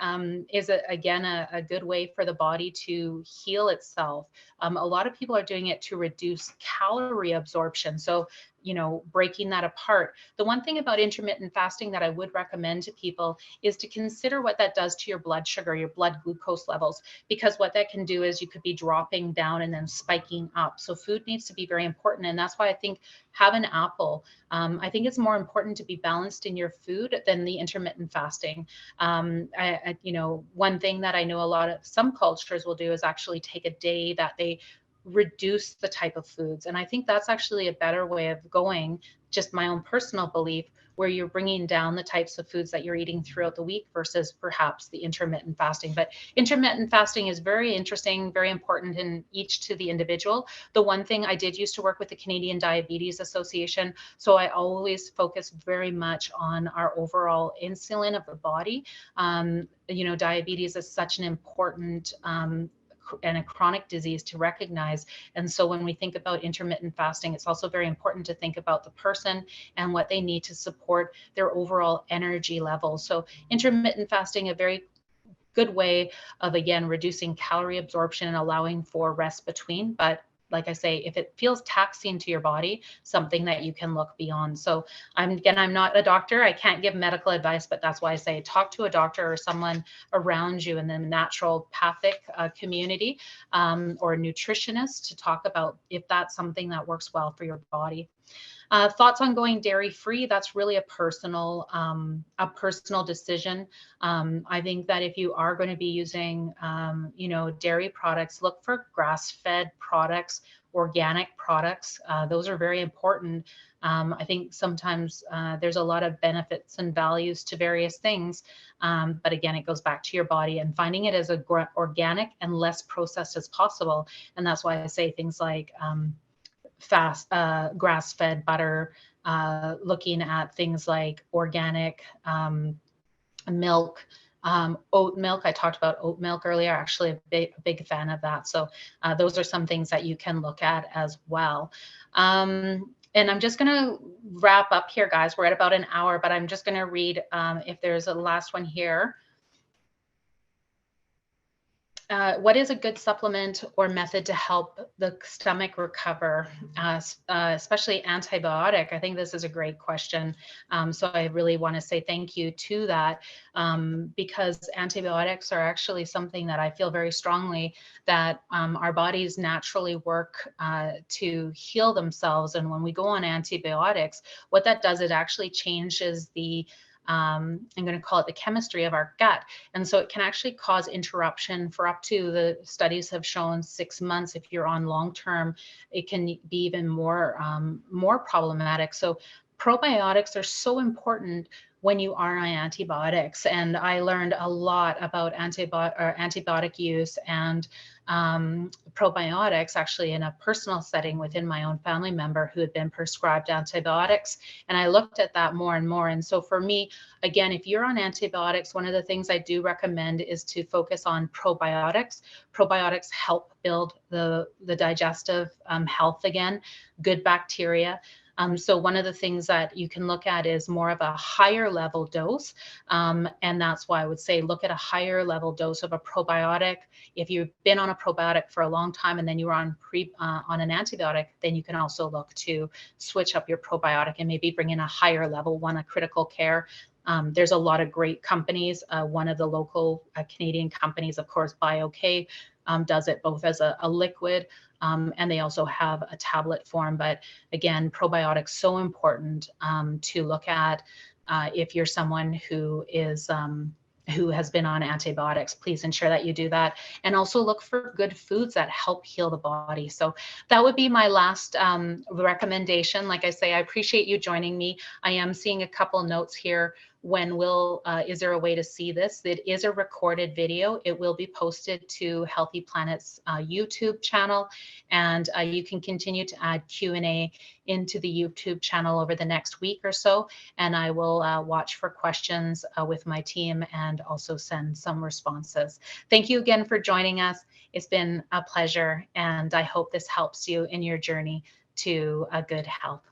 is, again, a good way for the body to heal itself. A lot of people are doing it to reduce calorie absorption. So, you know, breaking that apart. The one thing about intermittent fasting that I would recommend to people is to consider what that does to your blood sugar, your blood glucose levels, because what that can do is you could be dropping down and then spiking up. So food needs to be very important. And that's why I think have an apple. I think it's more important to be balanced in your food than the intermittent fasting. You know, one thing that I know a lot of some cultures will do is actually take a day that they reduce the type of foods. And I think that's actually a better way of going, just my own personal belief, where you're bringing down the types of foods that you're eating throughout the week versus perhaps the intermittent fasting. But intermittent fasting is very interesting, very important in each to the individual. The one thing I did used to work with the Canadian Diabetes Association, so I always focus very much on our overall insulin of the body. You know, diabetes is such an important and a chronic disease to recognize. And so when we think about intermittent fasting, it's also very important to think about the person and what they need to support their overall energy level. So intermittent fasting, a very good way of, again, reducing calorie absorption and allowing for rest between. But like I say, if it feels taxing to your body, something that you can look beyond. So I'm not a doctor. I can't give medical advice, but that's why I say talk to a doctor or someone around you in the naturopathic community or a nutritionist to talk about if that's something that works well for your body. Thoughts on going dairy-free? That's really a personal decision. I think that if you are going to be using, you know, dairy products, look for grass-fed products, organic products. Those are very important. I think sometimes there's a lot of benefits and values to various things. But again, it goes back to your body and finding it as organic and less processed as possible. And that's why I say things like grass-fed butter, looking at things like organic milk, oat milk. I talked about oat milk earlier, actually a big fan of that. So those are some things that you can look at as well. And I'm just going to wrap up here, guys. We're at about an hour, but I'm just going to read if there's a last one here. What is a good supplement or method to help the stomach recover, especially antibiotic? I think this is a great question. So I really want to say thank you to that, because antibiotics are actually something that I feel very strongly that our bodies naturally work to heal themselves. And when we go on antibiotics, what that does, it actually changes the I'm going to call it the chemistry of our gut. And so it can actually cause interruption for up to, the studies have shown, 6 months. If you're on long term, it can be even more problematic. So probiotics are so important when you are on antibiotics. And I learned a lot about antibiotic use and probiotics actually in a personal setting within my own family member who had been prescribed antibiotics. And I looked at that more and more. And so for me, again, if you're on antibiotics, one of the things I do recommend is to focus on probiotics. Probiotics help build the digestive health again, good bacteria. So one of the things that you can look at is more of a higher level dose. And that's why I would say look at a higher level dose of a probiotic. If you've been on a probiotic for a long time and then you were on on an antibiotic, then you can also look to switch up your probiotic and maybe bring in a higher level one, a critical care. There's a lot of great companies. One of the local Canadian companies, of course, BioK, does it both as a liquid and they also have a tablet form. But again, probiotics so important to look at if you're someone who is who has been on antibiotics. Please ensure that you do that, and also look for good foods that help heal the body. So that would be my last recommendation. Like I say, I appreciate you joining me. I am seeing a couple notes here. When will, is there a way to see this? It is a recorded video. It will be posted to Healthy Planet's YouTube channel, and you can continue to add Q&A into the YouTube channel over the next week or so, and I will watch for questions with my team and also send some responses. Thank you again for joining us. It's been a pleasure, and I hope this helps you in your journey to a good health.